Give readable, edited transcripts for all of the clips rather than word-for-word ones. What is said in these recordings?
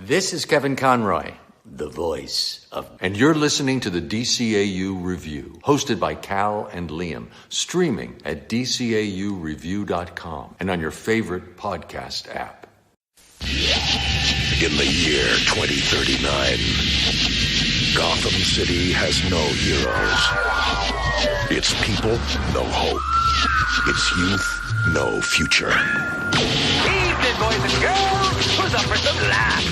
This is Kevin Conroy, the voice of... And you're listening to the DCAU Review, hosted by Cal and Liam, streaming at DCAUreview.com and on your favorite podcast app. In the year 2039, Gotham City has no heroes. Its people, no hope. Its youth, no future. Evening, boys and girls. Who's up for some laughs?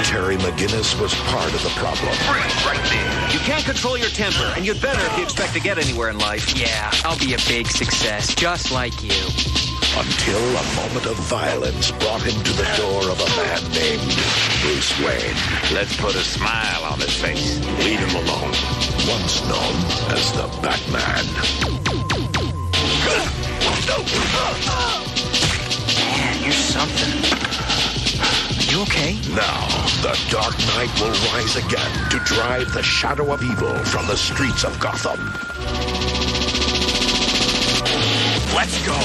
Terry McGinnis was part of the problem. Right there. You can't control your temper, and you'd better if you expect to get anywhere in life. Yeah, I'll be a big success, just like you. Until a moment of violence brought him to the door of a man named Bruce Wayne. Let's put a smile on his face. Leave him alone. Once known as the Batman. Man, you're something. Are you okay? Now, the Dark Knight will rise again to drive the shadow of evil from the streets of Gotham. Let's go!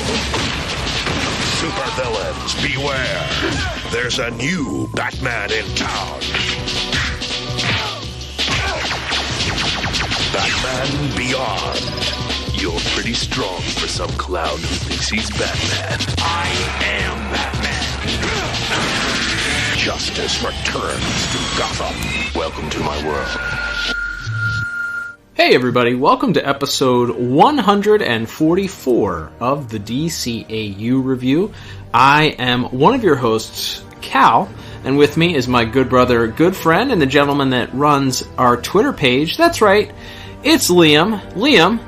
Supervillains, beware! There's a new Batman in town. Batman Beyond. You're pretty strong for some clown who thinks he's Batman. I am Batman. Justice returns to Gotham. Welcome to my world. Hey everybody, welcome to episode 144 of the DCAU Review. I am one of your hosts, Cal, and with me is my good brother, good friend, and the gentleman that runs our Twitter page. That's right, it's Liam. Liam,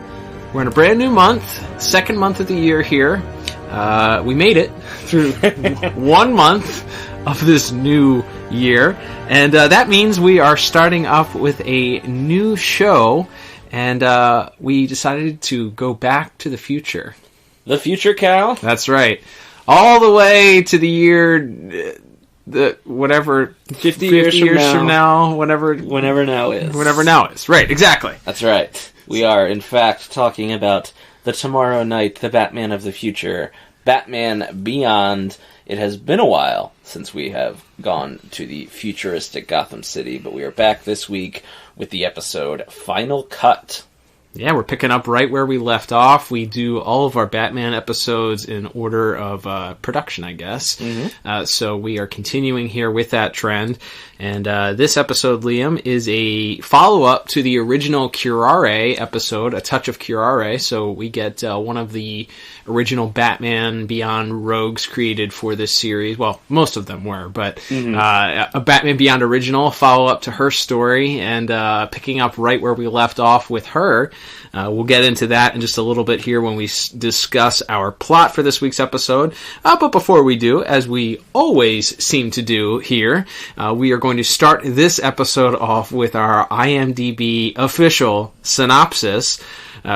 we're in a brand new month, second month of the year here. We made it through 1 month of this new year, and that means we are starting up with a new show, and we decided to go back to the future. The future, Cal? That's right. All the way to the year, whatever, 50 years from now, whenever now is. Whenever now is. Right, exactly. That's right. We are, in fact, talking about the Tomorrow Night, the Batman of the future, Batman Beyond. It has been a while since we have gone to the futuristic Gotham City, but we are back this week with the episode Final Cut. Yeah, we're picking up right where we left off. We do all of our Batman episodes in order of production, I guess. Mm-hmm. So we are continuing here with that trend. And this episode, Liam, is a follow-up to the original Curare episode, A Touch of Curare. So we get one of the original Batman Beyond rogues created for this series. Well, most of them were, but a Batman Beyond original, follow-up to her story, and picking up right where we left off with her. We'll get into that in just a little bit here when we discuss our plot for this week's episode. But before we do, as we always seem to do here, we are going to start this episode off with our IMDb official synopsis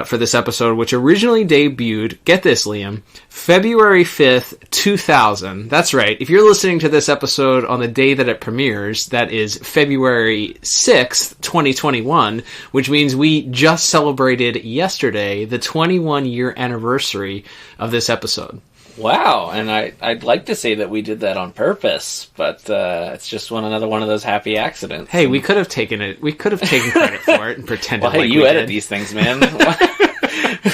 for this episode, which originally debuted, get this, Liam, February 5th, 2000. That's right. If you're listening to this episode on the day that it premieres, that is February 6th, 2021, which means we just celebrated yesterday the 21-year anniversary of this episode. Wow, and I'd like to say that we did that on purpose, but it's just another one of those happy accidents. Hey, we could have taken it. We could have taken credit for it and pretended well, like you we edit did. these things, man.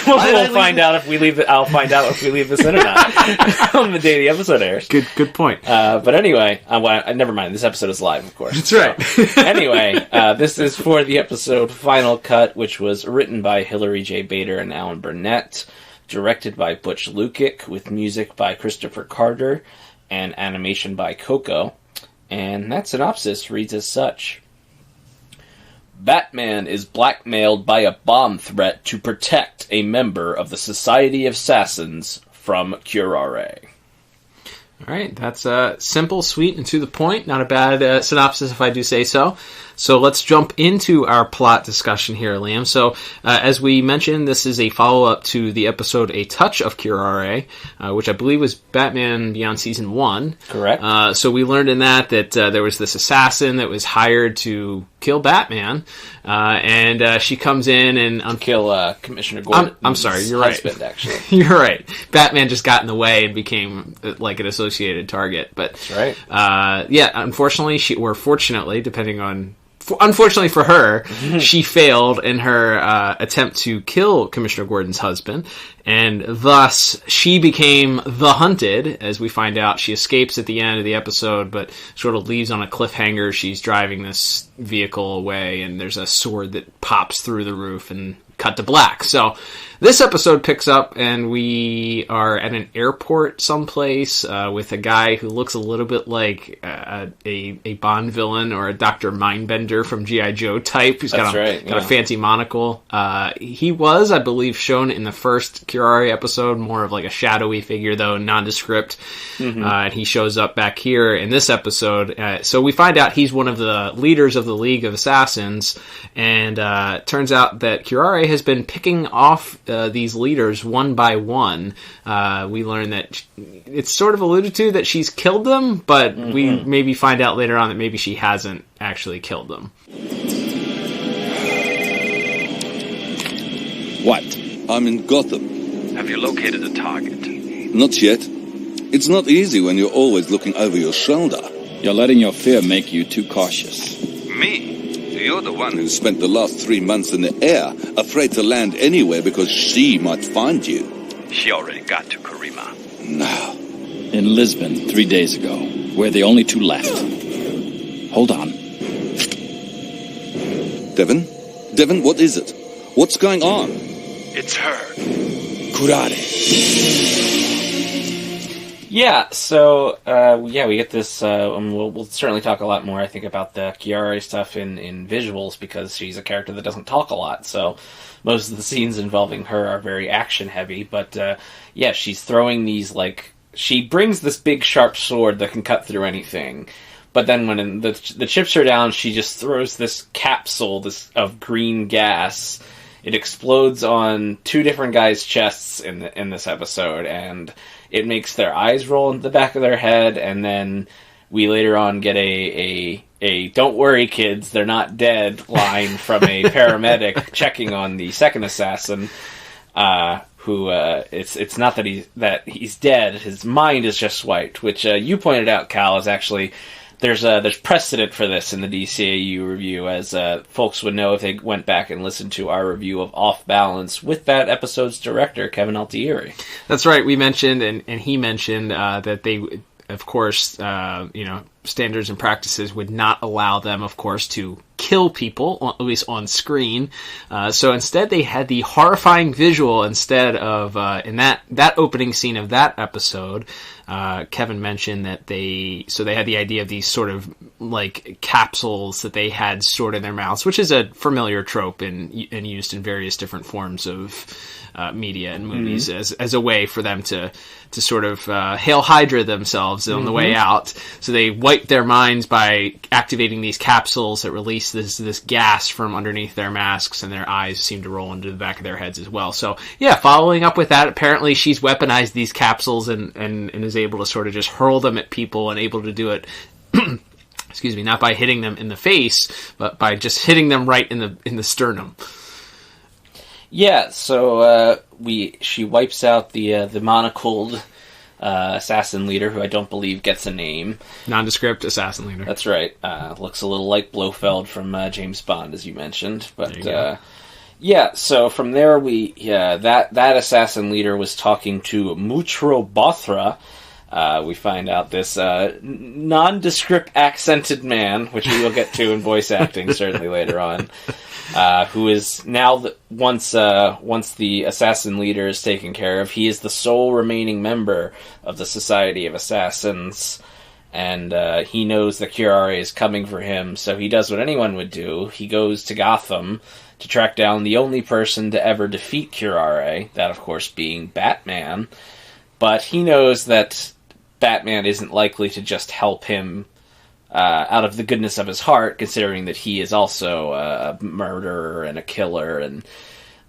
We'll find out if we leave it. I'll find out if we leave this in or not on the day the episode airs. Good point. But anyway, never mind. This episode is live, of course. That's right. So, anyway, this is for the episode Final Cut, which was written by Hilary J. Bader and Alan Burnett, directed by Butch Lukic, with music by Christopher Carter and animation by Coco. And that synopsis reads as such. Batman is blackmailed by a bomb threat to protect a member of the Society of Assassins from Curare. All right, that's simple, sweet, and to the point. Not a bad synopsis, if I do say so. So let's jump into our plot discussion here, Liam. So as we mentioned, this is a follow-up to the episode A Touch of Curare, which I believe was Batman Beyond Season 1. Correct. So we learned in that there was this assassin that was hired to kill Batman, and she comes in and kill Commissioner Gordon. I'm sorry, you're husband, right. Actually, you're right. Batman just got in the way and became like an associated target. But that's right. Unfortunately, fortunately, depending on. Unfortunately for her, she failed in her attempt to kill Commissioner Gordon's husband, and thus she became the hunted. As we find out, she escapes at the end of the episode, but sort of leaves on a cliffhanger. She's driving this vehicle away, and there's a sword that pops through the roof and cut to black. So this episode picks up, and we are at an airport someplace with a guy who looks a little bit like a Bond villain or a Dr. Mindbender from G.I. Joe type. He's got a fancy monocle. He was, I believe, shown in the first Curare episode, more of like a shadowy figure, though, nondescript. And he shows up back here in this episode. So we find out he's one of the leaders of the League of Assassins, and turns out that Curare has been picking off these leaders one by one. We learn that it's sort of alluded to that she's killed them, but we maybe find out later on that maybe she hasn't actually killed them. What? I'm in Gotham. Have you located the target? Not yet. It's not easy when you're always looking over your shoulder. You're letting your fear make you too cautious. Me? You're the one who spent the last 3 months in the air, afraid to land anywhere because she might find you. She already got to Karima. No. In Lisbon 3 days ago. We're the only two left. Hold on. Devon, what is it? What's going on? It's her. Curare. Yeah, so, we get this, we'll certainly talk a lot more, I think, about the Curare stuff in visuals, because she's a character that doesn't talk a lot, so most of the scenes involving her are very action-heavy, but, she's throwing these, she brings this big, sharp sword that can cut through anything, but then when the chips are down, she just throws this capsule of green gas. It explodes on 2 different guys' chests in this episode, and it makes their eyes roll in the back of their head, and then we later on get a "Don't worry, kids, they're not dead" line from a paramedic checking on the second assassin, who it's not that he's dead, his mind is just wiped, which you pointed out, Cal, is actually there's precedent for this in the DCAU review, as folks would know if they went back and listened to our review of Off Balance with that episode's director, Kevin Altieri. That's right. We mentioned, and he mentioned that they, of course, standards and practices would not allow them, of course, to kill people, at least on screen. So instead, they had the horrifying visual instead of in that opening scene of that episode. Kevin mentioned that they had the idea of these sort of like capsules that they had stored in their mouths, which is a familiar trope and used in various different forms of media and movies as a way for them to sort of Hail Hydra themselves on the way out. So they wipe their minds by activating these capsules that release this gas from underneath their masks, and their eyes seem to roll into the back of their heads as well. So yeah, following up with that, apparently she's weaponized these capsules and is able to sort of just hurl them at people, and able to do it excuse me, not by hitting them in the face, but by just hitting them right in the sternum. Yeah, so she wipes out the monocled assassin leader, who I don't believe gets a name. Nondescript assassin leader. That's right. Looks a little like Blofeld from James Bond, as you mentioned. But yeah, so from there that assassin leader was talking to Mutro Bothra. We find out this nondescript accented man, which we will get to in voice acting certainly later on. Who is now, once the assassin leader is taken care of, he is the sole remaining member of the Society of Assassins, and he knows that Curare is coming for him, so he does what anyone would do. He goes to Gotham to track down the only person to ever defeat Curare, that of course being Batman, but he knows that Batman isn't likely to just help him out of the goodness of his heart, considering that he is also a murderer and a killer,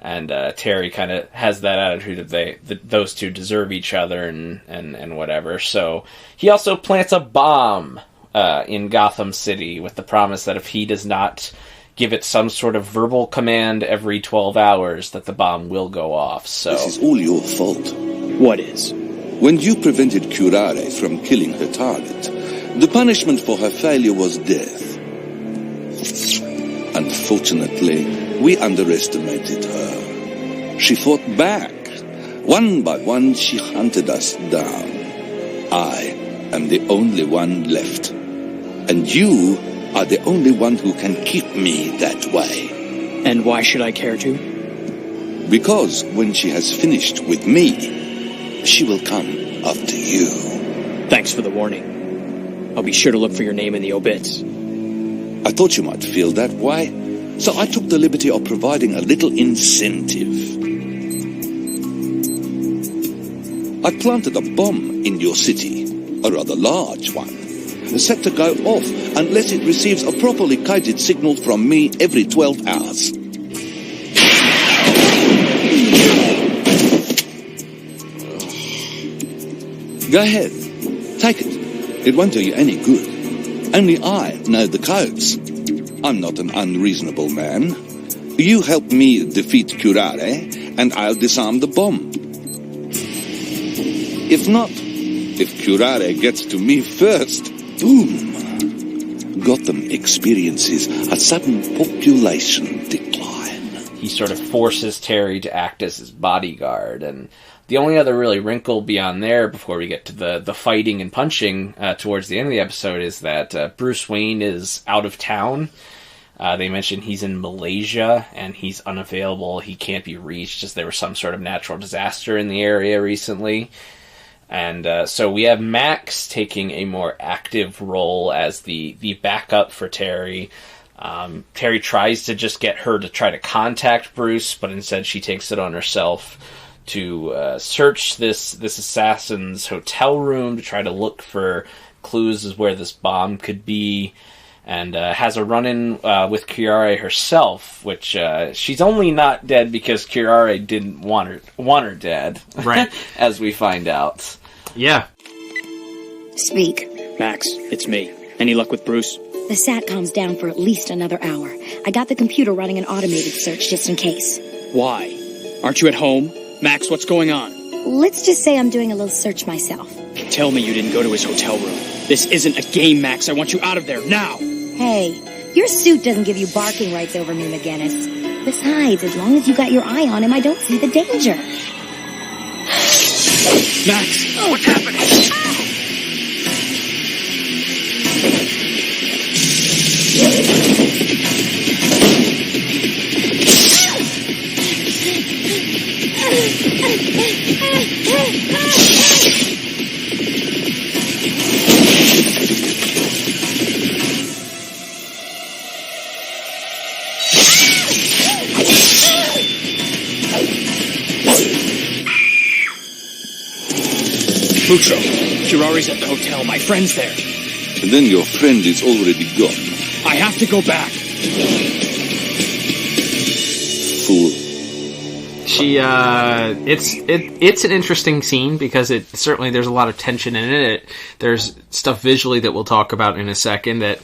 and Terry kind of has that attitude of those two deserve each other and whatever. So he also plants a bomb in Gotham City with the promise that if he does not give it some sort of verbal command every 12 hours, that the bomb will go off. So this is all your fault. What is? When you prevented Curare from killing her target, the punishment for her failure was death. Unfortunately, we underestimated her. She fought back. One by one, she hunted us down. I am the only one left. And you are the only one who can keep me that way. And why should I care to? Because when she has finished with me, she will come after you. Thanks for the warning. I'll be sure to look for your name in the obits. I thought you might feel that way, so I took the liberty of providing a little incentive. I planted a bomb in your city, a rather large one, set to go off unless it receives a properly coded signal from me every 12 hours. Go ahead. Take it. It won't do you any good. Only I know the codes. I'm not an unreasonable man. You help me defeat Curare, and I'll disarm the bomb. If not, if Curare gets to me first, boom! Gotham experiences a sudden population decline. he sort of forces Terry to act as his bodyguard, and the only other really wrinkle beyond there before we get to the fighting and punching towards the end of the episode is that Bruce Wayne is out of town. They mention he's in Malaysia and he's unavailable. He can't be reached as there was some sort of natural disaster in the area recently. And so we have Max taking a more active role as the backup for Terry. Terry tries to just get her to try to contact Bruce, but instead she takes it on herself to search this assassin's hotel room to try to look for clues as where this bomb could be. And has a run-in with Curare herself, which she's only not dead because Curare didn't want her dead. Right. As we find out. Yeah. Speak. Max, it's me. Any luck with Bruce? The SATCOM's down for at least another hour. I got the computer running an automated search just in case. Why? Aren't you at home? Max, what's going on? Let's just say I'm doing a little search myself. Tell me you didn't go to his hotel room. This isn't a game, Max. I want you out of there, now! Hey, your suit doesn't give you barking rights over me, McGinnis. Besides, as long as you got your eye on him, I don't see the danger. Max! Oh, what's happening? Mucho, Curare's at the hotel. My friend's there. And then your friend is already gone. I have to go back. Fool. She, it's an interesting scene because certainly there's a lot of tension in it. There's stuff visually that we'll talk about in a second that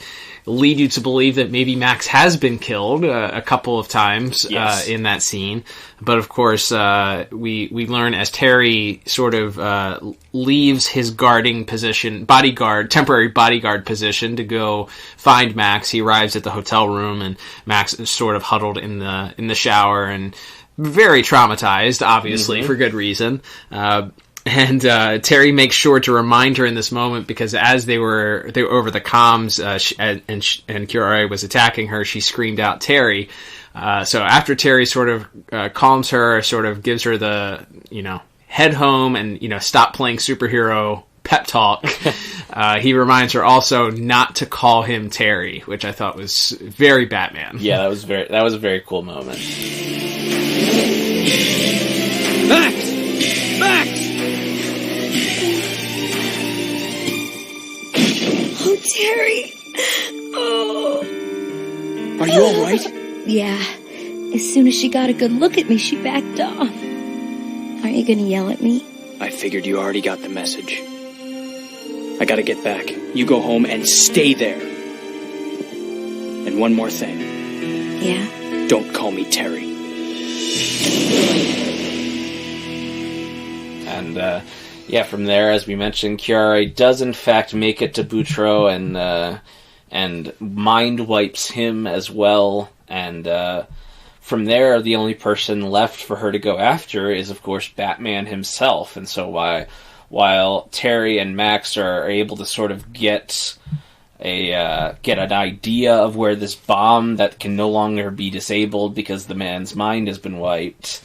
lead you to believe that maybe Max has been killed a couple of times in that scene. But of course, we learn as Terry sort of leaves his guarding position, temporary bodyguard position to go find Max. He arrives at the hotel room and Max is sort of huddled in the shower and very traumatized, obviously, for good reason. And Terry makes sure to remind her in this moment because as they were over the comms, and Curare was attacking her, she screamed out, "Terry!" So after Terry sort of calms her, sort of gives her the head home and stop playing superhero pep talk, he reminds her also not to call him Terry, which I thought was very Batman. Yeah, that was a very cool moment. Max! Oh, Terry. Oh. Are you all right? Yeah. As soon as she got a good look at me, she backed off. Aren't you going to yell at me? I figured you already got the message. I gotta get back. You go home and stay there. And one more thing. Yeah? Don't call me Terry. And, from there, as we mentioned, Curare does in fact make it to Boutro and mind wipes him as well. And from there, the only person left for her to go after is, of course, Batman himself. And so while Terry and Max are able to sort of get an idea of where this bomb that can no longer be disabled because the man's mind has been wiped,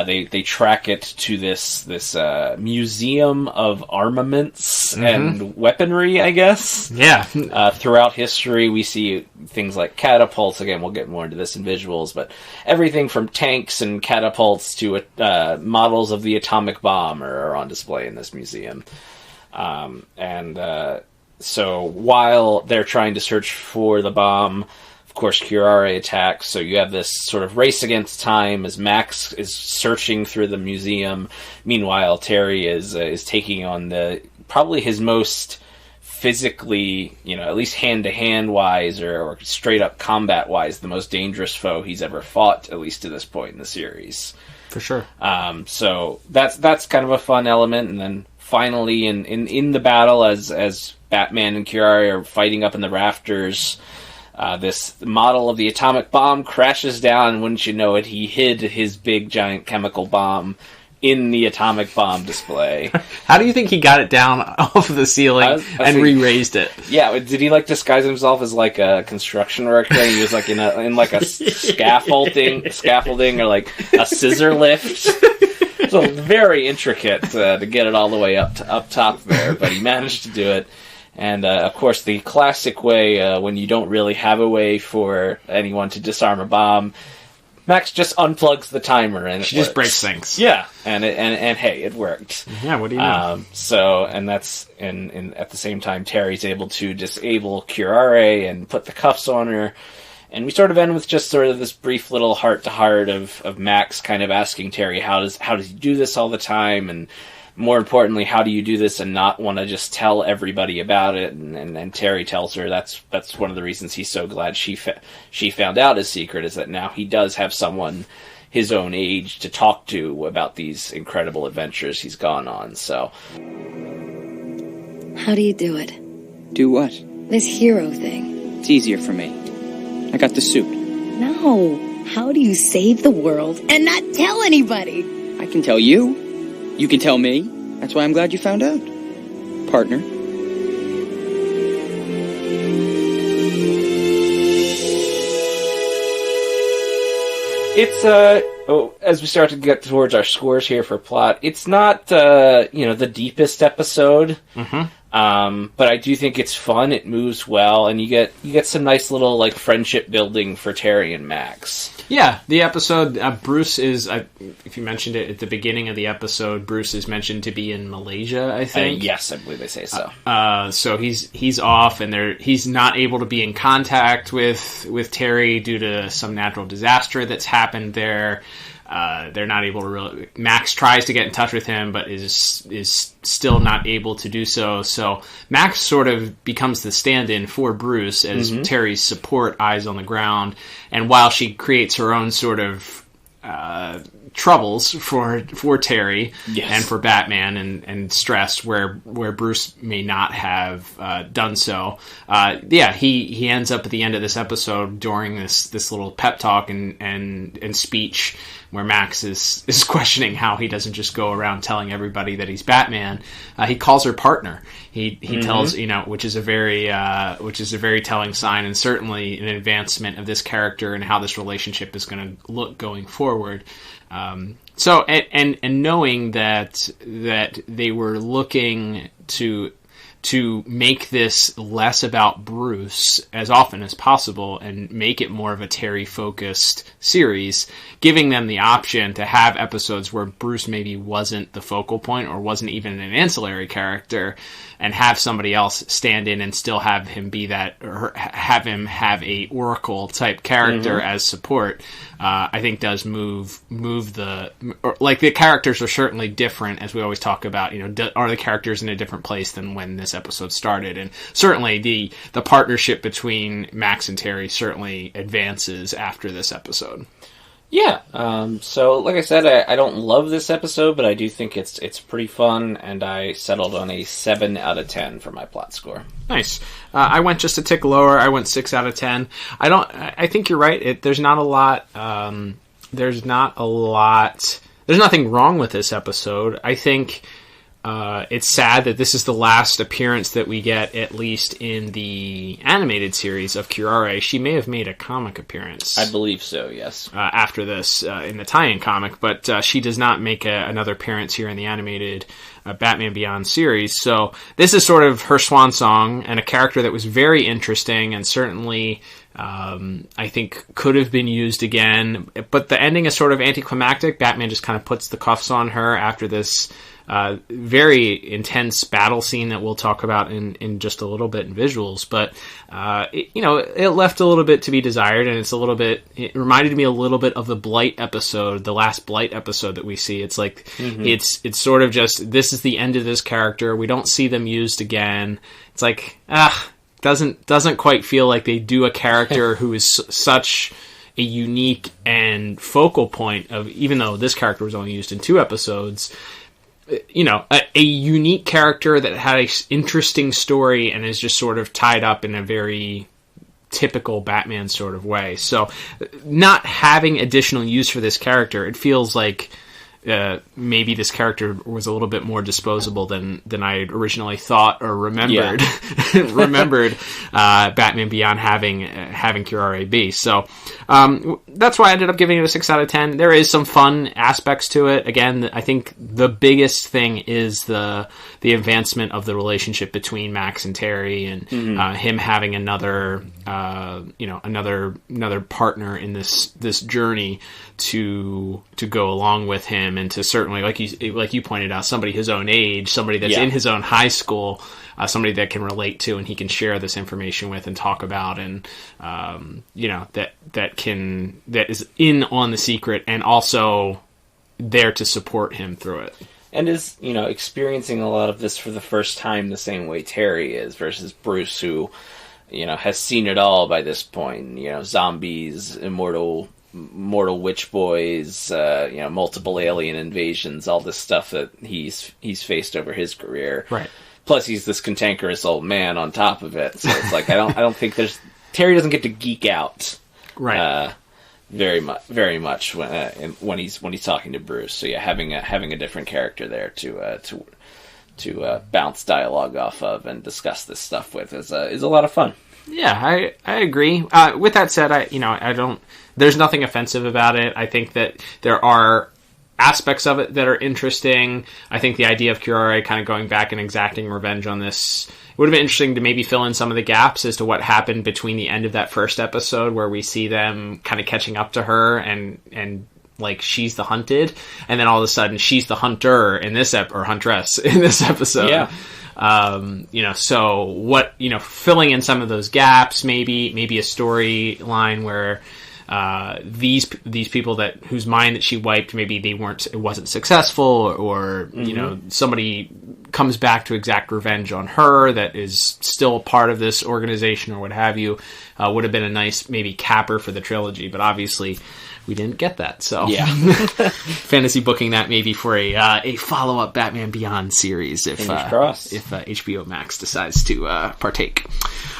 they track it to this museum of armaments and weaponry, I guess. Yeah. Throughout history, we see things like catapults. Again, we'll get more into this in visuals, but everything from tanks and catapults to models of the atomic bomb are on display in this museum. So while they're trying to search for the bomb, of course, Curare attacks, so you have this sort of race against time as Max is searching through the museum. Meanwhile, Terry is taking on probably his most physically, at least hand-to-hand wise or straight-up combat-wise, the most dangerous foe he's ever fought, at least to this point in the series. For sure. So that's kind of a fun element, and then finally in the battle, as Batman and Curare are fighting up in the rafters, this model of the atomic bomb crashes down, and wouldn't you know it, he hid his big giant chemical bomb in the atomic bomb display. How do you think he got it down off the ceiling and re-raised it? Yeah, did he disguise himself as a construction worker? And he was in a scaffolding or a scissor lift. So very intricate to get it all the way up top there, but he managed to do it. And, of course, the classic way, when you don't really have a way for anyone to disarm a bomb, Max just unplugs the timer and she just breaks things. Yeah, and hey, it worked. Yeah, what do you know? And at the same time, Terry's able to disable Curare and put the cuffs on her. And we sort of end with just sort of this brief little heart-to-heart of Max kind of asking Terry, how does he do this all the time? And more importantly, how do you do this and not want to just tell everybody about it? And Terry tells her that's one of the reasons he's so glad she found out his secret, is that now he does have someone his own age to talk to about these incredible adventures he's gone on. So, how do you do it? Do what? This hero thing. It's easier for me. I got the suit. No. How do you save the world and not tell anybody? I can tell you. You can tell me. That's why I'm glad you found out. Partner. It's, as we start to get towards our scores here for plot, it's not, the deepest episode. Mm-hmm. But I do think it's fun. It moves well, and you get some nice little friendship building for Terry and Max. Yeah, the episode, Bruce is, if you mentioned it at the beginning of the episode, Bruce is mentioned to be in Malaysia, I think. Yes, I believe they say so. So he's off, and he's not able to be in contact with Terry due to some natural disaster that's happened there. They're not able to really... Max tries to get in touch with him, but is still not able to do so. So Max sort of becomes the stand-in for Bruce as Terry's support, eyes on the ground. And while she creates her own sort of troubles for Terry and for Batman and stress where Bruce may not have done so. He ends up at the end of this episode during this little pep talk and speech where Max is questioning how he doesn't just go around telling everybody that he's Batman. He calls her partner. He tells, which is a very telling sign, and certainly an advancement of this character and how this relationship is going to look going forward. So knowing that they were looking to make this less about Bruce as often as possible and make it more of a Terry-focused series, giving them the option to have episodes where Bruce maybe wasn't the focal point or wasn't even an ancillary character, and have somebody else stand in and still have him be that, or have him have a Oracle type character as support, I think does move the characters are certainly different, as we always talk about. Are the characters in a different place than when this this episode started. And certainly the partnership between Max and Terry certainly advances after this episode. Yeah, so like I said, I don't love this episode, but I do think it's pretty fun, and I settled on a 7 out of 10 for my plot score. Nice. I went just a tick lower. I went 6 out of 10. I think you're right. There's not a lot. There's nothing wrong with this episode. I think it's sad that this is the last appearance that we get, at least in the animated series, of Curare. She may have made a comic appearance. I believe so, yes. After this, in the tie-in comic, but she does not make another appearance here in the animated Batman Beyond series. So this is sort of her swan song, and a character that was very interesting, and certainly I think could have been used again. But the ending is sort of anticlimactic. Batman just kind of puts the cuffs on her after this very intense battle scene that we'll talk about in just a little bit in visuals, but it left a little bit to be desired, and it reminded me a little bit of the Blight episode, the last Blight episode that we see. It's like it's sort of just, this is the end of this character. We don't see them used again. It's like doesn't quite feel like they do a character who is such a unique and focal point of, even though this character was only used in 2 episodes. A unique character that had an interesting story and is just sort of tied up in a very typical Batman sort of way. So not having additional use for this character, it feels like maybe this character was a little bit more disposable than I originally thought or remembered. Yeah. remembered Batman Beyond having Curare be. So that's why I ended up giving it a 6 out of 10. There is some fun aspects to it. Again, I think the biggest thing is the advancement of the relationship between Max and Terry, and him having another partner in this journey to go along with him, and to certainly, like you pointed out, somebody his own age, somebody that's in his own high school, somebody that can relate to and he can share this information with and talk about, and that is in on the secret and also there to support him through it. And is, experiencing a lot of this for the first time the same way Terry is, versus Bruce, who, has seen it all by this point. Zombies, mortal witch boys, multiple alien invasions, all this stuff that he's faced over his career. Right. Plus, he's this cantankerous old man on top of it. So it's like I don't think Terry doesn't get to geek out. Right. Very much when he's talking to Bruce. So yeah, having a different character there to bounce dialogue off of and discuss this stuff with is a lot of fun. Yeah, I agree. With that said, I don't. There's nothing offensive about it. I think that there are aspects of it that are interesting. I think the idea of Curare kind of going back and exacting revenge on this, it would have been interesting to maybe fill in some of the gaps as to what happened between the end of that first episode, where we see them kind of catching up to her and like she's the hunted, and then all of a sudden she's the hunter in this or huntress in this episode. Yeah. So what, filling in some of those gaps, maybe a storyline where these people whose mind that she wiped, maybe it wasn't successful, or somebody comes back to exact revenge on her that is still a part of this organization or what have you, would have been a nice maybe capper for the trilogy, but obviously we didn't get that. So yeah. Fantasy booking that maybe for a follow-up Batman Beyond series if HBO Max decides to partake.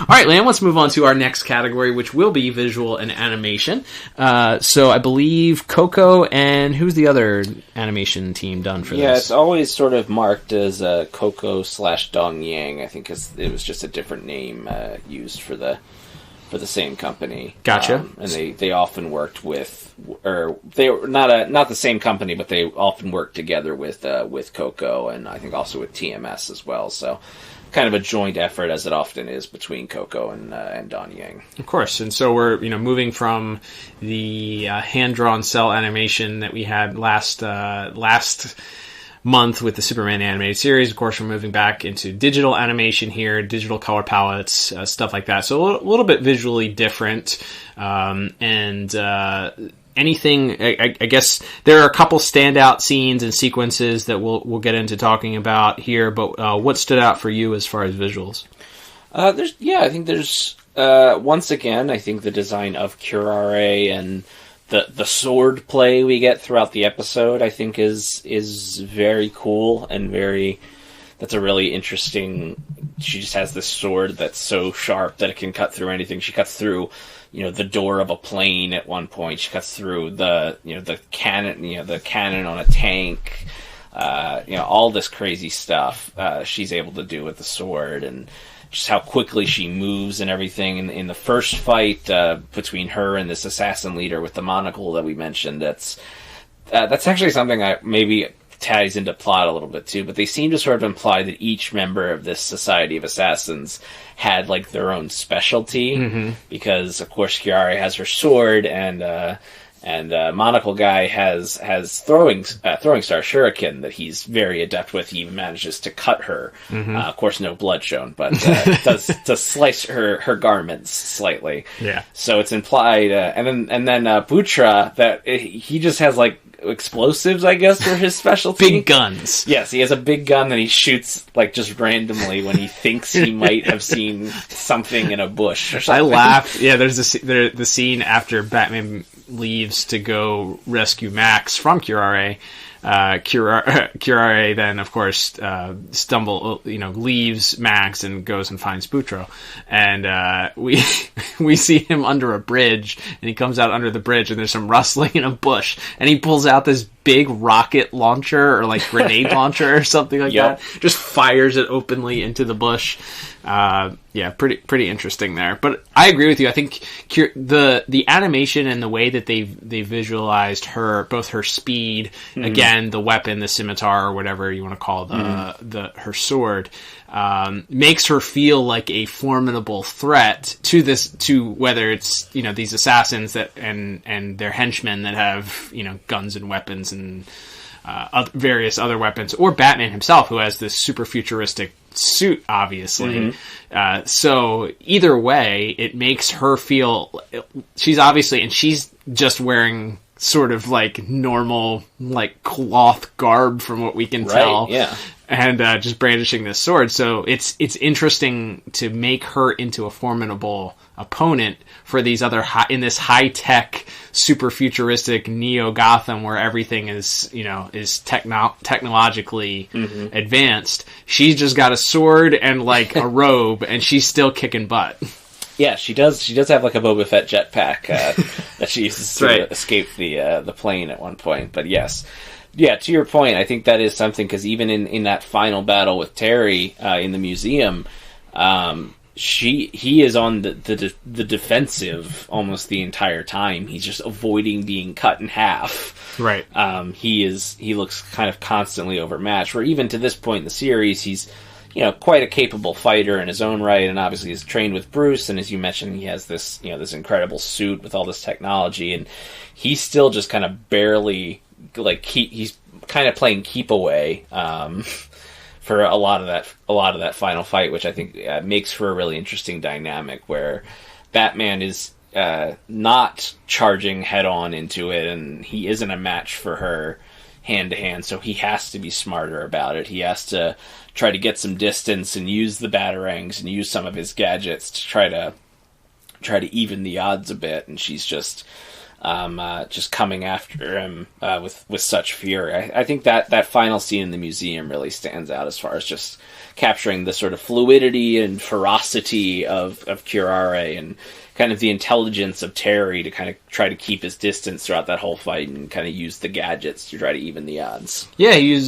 All right, Liam, let's move on to our next category, which will be visual and animation. So I believe Coco, and who's the other animation team done for this? Yeah, it's always sort of marked as Coco/Dong Yang. I think it was just a different name used for the same company. Gotcha. And they often worked with, or they were not the same company, but they often worked together with Coco, and I think also with TMS as well. So kind of a joint effort, as it often is, between Coco and Don Yang. Of course. And so we're moving from the hand-drawn cell animation that we had last month with the Superman animated series. Of course, we're moving back into digital animation here, digital color palettes, stuff like that. So a little bit visually different, and anything, I guess there are a couple standout scenes and sequences that we'll get into talking about here, but what stood out for you as far as visuals? I think there's once again, I think the design of Curare and the sword play we get throughout the episode, I think is very cool and that's a really interesting. She just has this sword that's so sharp that it can cut through anything. She cuts through, the door of a plane at one point. She cuts through the cannon on a tank. All this crazy stuff she's able to do with the sword, and just how quickly she moves and everything. In the first fight between her and this assassin leader with the monocle that we mentioned, that's actually something I maybe ties into plot a little bit too, but they seem to sort of imply that each member of this society of assassins had like their own specialty, because of course Curare has her sword, and Monocle Guy has throwing star shuriken that he's very adept with. He even manages to cut her. Of course, no blood shown, but does slice her garments slightly. Yeah. So it's implied, and then Butra, that he just has like explosives, I guess, for his specialty. Big guns. Yes, he has a big gun that he shoots like just randomly when he thinks he might have seen something in a bush or something. I laughed. Yeah, there's the scene after Batman leaves to go rescue Max from Curare. Curare then, of course, leaves Max and goes and finds Boutro, and we see him under a bridge, and he comes out under the bridge, and there's some rustling in a bush, and he pulls out this big rocket launcher or like grenade launcher or something like that, just fires it openly into the bush. Pretty interesting there. But I agree with you. I think the animation and the way that they visualized both her speed, again, the weapon, the scimitar, or whatever you want to call her sword, makes her feel like a formidable threat to whether it's these assassins that and their henchmen that have guns and weapons and various other weapons, or Batman himself, who has this super futuristic suit, obviously. So either way, it makes her feel she's just wearing sort of like normal like cloth garb from what we can tell. Yeah. And just brandishing this sword. So it's interesting to make her into a formidable opponent for these other in this high tech, super futuristic Neo Gotham where everything is technologically advanced. She's just got a sword and like a robe, and she's still kicking butt. Yeah, she does. She does have like a Boba Fett jetpack that she uses to escape the plane at one point. But yes. Yeah, to your point, I think that is something, because even in that final battle with Terry in the museum, he is on the defensive almost the entire time. He's just avoiding being cut in half. Right. He looks kind of constantly overmatched. Where even to this point in the series, he's quite a capable fighter in his own right, and obviously he's trained with Bruce. And as you mentioned, he has this this incredible suit with all this technology, and he's still just kind of barely. Like he's kind of playing keep away for a lot of that final fight, which I think makes for a really interesting dynamic where Batman is not charging head on into it, and he isn't a match for her hand to hand, so he has to be smarter about it. He has to try to get some distance and use the batarangs and use some of his gadgets to try to even the odds a bit, and she's just coming after him with such fury. I think that final scene in the museum really stands out as far as just capturing the sort of fluidity and ferocity of Curare, and kind of the intelligence of Terry to kind of try to keep his distance throughout that whole fight and kind of use the gadgets to try to even the odds. Yeah, he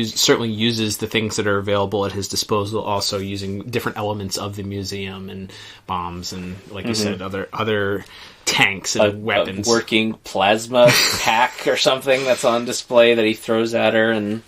certainly uses the things that are available at his disposal, also using different elements of the museum and bombs and, like you said, other tanks and weapons. A working plasma pack or something that's on display that he throws at her, and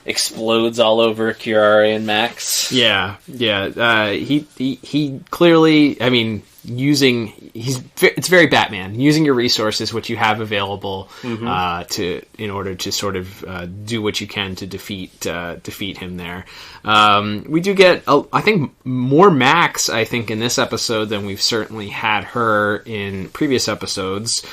explodes all over Curare and Max. Yeah. He clearly, I mean, it's very Batman, using your resources, what you have available, in order to sort of do what you can to defeat him there. We do get, I think, more Max, I think, in this episode than we've certainly had her in previous episodes.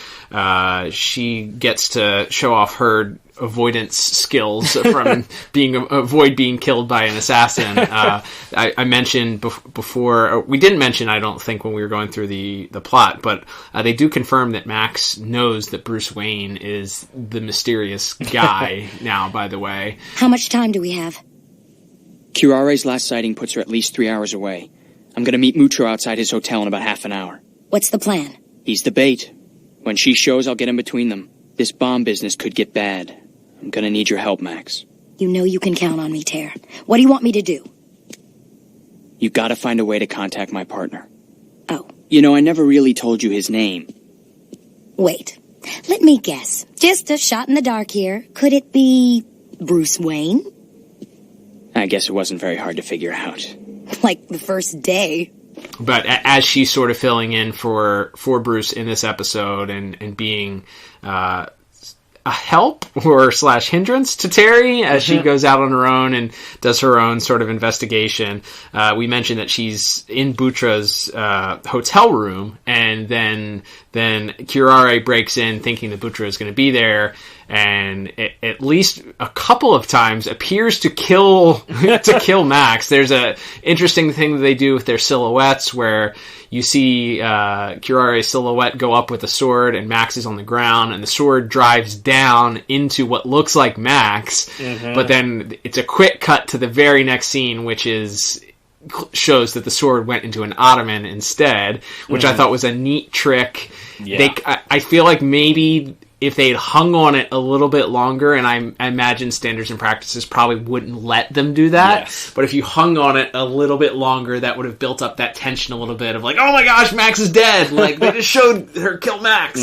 She gets to show off her avoidance skills from avoid being killed by an assassin. I mentioned before, or we didn't mention, I don't think, when we were going through the plot, but they do confirm that Max knows that Bruce Wayne is the mysterious guy now, by the way. How much time do we have? Curare's last sighting puts her at least 3 hours away. I'm gonna meet Mutro outside his hotel in about half an hour. What's the plan? He's the bait. When she shows, I'll get in between them. This bomb business could get bad. I'm gonna need your help, Max. You know you can count on me, Tare. What do you want me to do? You gotta find a way to contact my partner. Oh. You know, I never really told you his name. Wait. Let me guess. Just a shot in the dark here. Could it be Bruce Wayne? I guess it wasn't very hard to figure out. Like the first day. But as she's sort of filling in for Bruce in this episode and being a help or / hindrance to Terry as she goes out on her own and does her own sort of investigation. We mentioned that she's in Butra's hotel room, and then Curare breaks in thinking that Butra is going to be there, and at least a couple of times appears to kill Max. There's a interesting thing that they do with their silhouettes where you see Curare's silhouette go up with a sword and Max is on the ground, and the sword drives down into what looks like Max, but then it's a quick cut to the very next scene, which shows that the sword went into an ottoman instead, which I thought was a neat trick. Yeah. I feel like maybe if they'd hung on it a little bit longer, and I imagine standards and practices probably wouldn't let them do that, but if you hung on it a little bit longer, that would have built up that tension a little bit of like, oh my gosh, Max is dead! Like, they just showed her kill Max!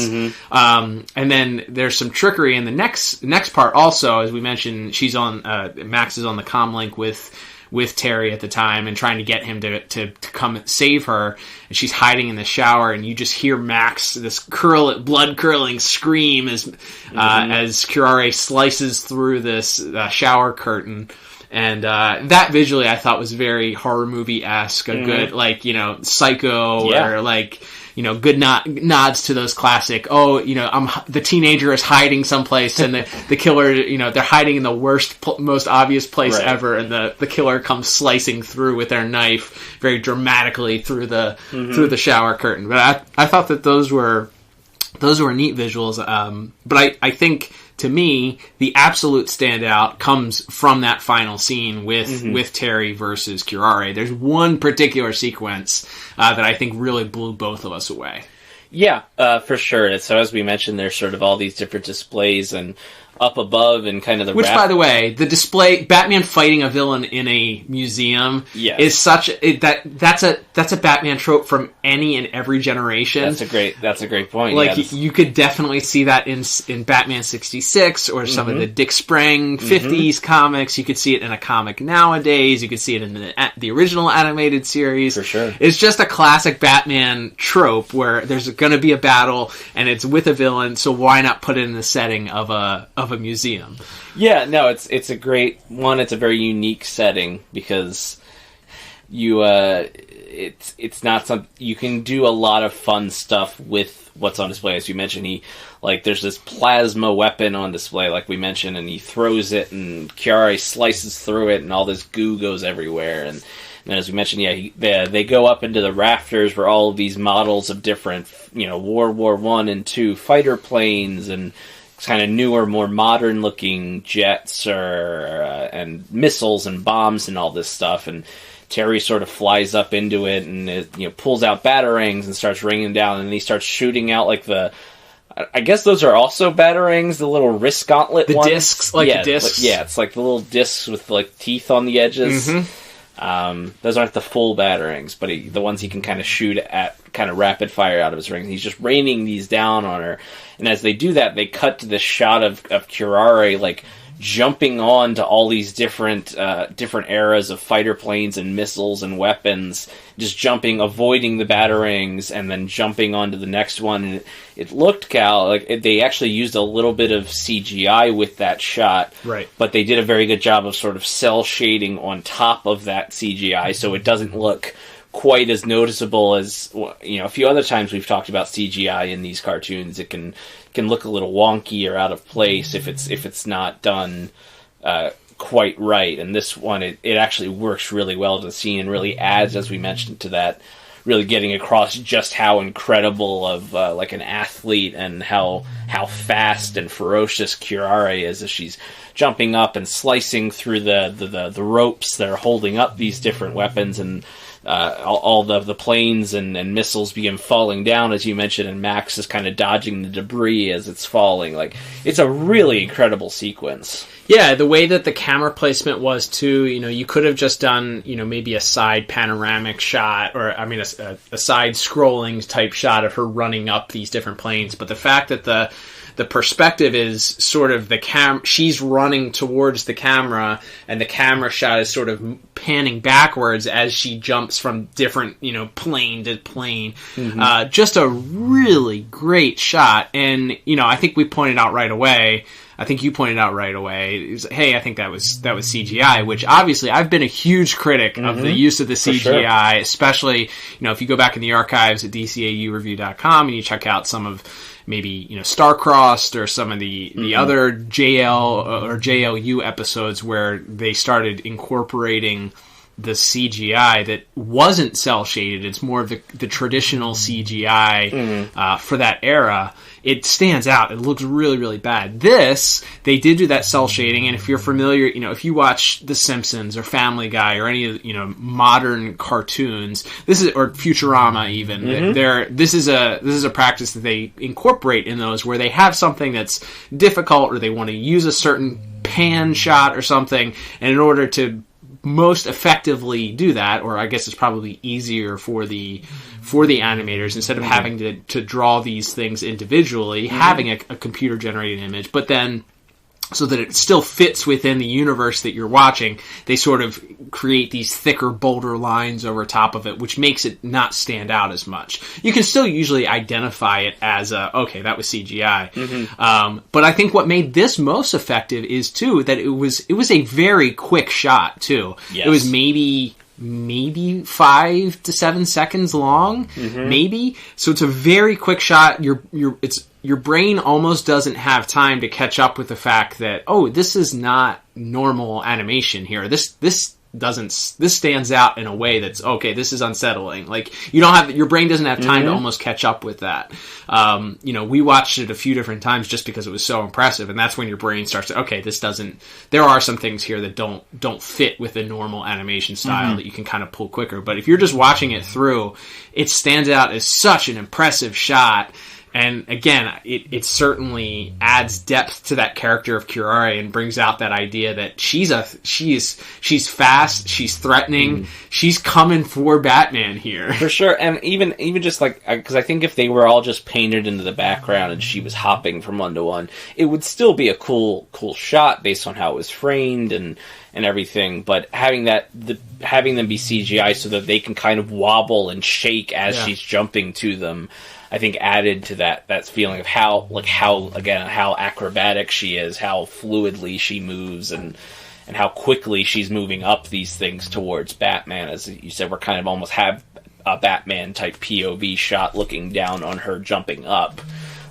And then there's some trickery in the next part also, as we mentioned, Max is on the comm link with Terry at the time and trying to get him to come save her, and she's hiding in the shower, and you just hear Max, this blood curling scream as Curare slices through this shower curtain. And that visually I thought was very horror movie-esque, a good, Psycho, or good nods to those classic, the teenager is hiding someplace, and the killer, they're hiding in the worst, most obvious place ever, and the killer comes slicing through with their knife very dramatically through the shower curtain. But I thought that those were neat visuals, but I think, to me, the absolute standout comes from that final scene with Terry versus Curare. There's one particular sequence that I think really blew both of us away. Yeah, for sure. So as we mentioned, there's sort of all these different displays, and up above and kind of the by the way, the display, Batman fighting a villain in a museum is that's a Batman trope from any and every generation. That's a great point. Like, you could definitely see that in Batman 66 or some of the Dick Sprang 50s comics. You could see it in a comic nowadays. You could see it in the original animated series. For sure. It's just a classic Batman trope where there's going to be a battle and it's with a villain, so why not put it in the setting of a museum? Yeah, no, it's a great one. It's a very unique setting because it's not something you can do a lot of fun stuff with what's on display. As you mentioned, there's this plasma weapon on display, like we mentioned, and he throws it, and Curare slices through it, and all this goo goes everywhere. And as we mentioned, they go up into the rafters where all of these models of different, World War I and II fighter planes and kind of newer, more modern-looking jets and missiles and bombs and all this stuff. And Terry sort of flies up into it and pulls out batarangs and starts ringing down. And then he starts shooting out I guess those are also batarangs, the little wrist gauntlet ones. Discs, the discs. It's like the little discs with teeth on the edges. Those aren't the full batarangs, but the ones he can kind of shoot at kind of rapid fire out of his ring. He's just raining these down on her. And as they do that, they cut to this shot of Curare jumping on to all these different eras of fighter planes and missiles and weapons, just jumping, avoiding the batarangs, and then jumping onto the next one. And it looked, Cal, like they actually used a little bit of CGI with that shot, right? But they did a very good job of sort of cell shading on top of that CGI, so it doesn't look quite as noticeable as, you know, a few other times we've talked about CGI in these cartoons. It can look a little wonky or out of place if it's not done quite right. And this one, it actually works really well to the scene and really adds, as we mentioned, to that, really getting across just how incredible of like an athlete and how fast and ferocious Curare is as she's jumping up and slicing through the ropes that are holding up these different weapons, and all the planes and missiles begin falling down, as you mentioned, and Max is kind of dodging the debris as it's falling. Like, it's a really incredible sequence. Yeah, the way that the camera placement was, too, you know, you could have just done, you know, maybe a side panoramic shot, or, I mean, a side scrolling type shot of her running up these different planes, but the fact that the perspective is sort of she's running towards the camera, and the camera shot is sort of panning backwards as she jumps from different, you know, plane to plane. Mm-hmm. Just a really great shot. And, you know, I think we pointed out right away, I think you pointed out right away, hey, I think that was CGI, which obviously I've been a huge critic of the use of the CGI, sure. Especially, you know, if you go back in the archives at DCAUreview.com and you check out some of maybe, you know, Star-Crossed or some of the other JL or JLU episodes where they started incorporating the CGI that wasn't cel-shaded. It's more of the traditional CGI for that era. It stands out. It looks really, really bad. This, they did do that cel shading, and if you're familiar, you know, if you watch The Simpsons or Family Guy or any of, you know, modern cartoons, this is, or Futurama even, this is a practice that they incorporate in those where they have something that's difficult or they want to use a certain pan shot or something, and in order to most effectively do that, or I guess it's probably easier for the animators, instead of having to draw these things individually, having a computer generated image, but then so that it still fits within the universe that you're watching, they sort of create these thicker, bolder lines over top of it, which makes it not stand out as much. You can still usually identify it as okay, that was CGI. But I think what made this most effective is, too, that it was a very quick shot, too. Yes. It was maybe 5 to 7 seconds long, maybe. So it's a very quick shot. Your brain almost doesn't have time to catch up with the fact that, oh, this is not normal animation here. This stands out in a way that's, okay, this is unsettling. Like, your brain doesn't have time to almost catch up with that. You know, we watched it a few different times just because it was so impressive, and that's when your brain starts to, okay, there are some things here that don't fit with the normal animation style that you can kind of pull quicker. But if you're just watching it through, it stands out as such an impressive shot. And again, it certainly adds depth to that character of Curare and brings out that idea that she's fast, she's threatening, she's coming for Batman here. For sure. And even just like, because I think if they were all just painted into the background and she was hopping from one to one, it would still be a cool shot based on how it was framed and everything. But having them be CGI so that they can kind of wobble and shake as she's jumping to them, I think added to that feeling of how acrobatic she is, how fluidly she moves, and how quickly she's moving up these things towards Batman. As you said, we're kind of almost have a Batman type POV shot looking down on her jumping up.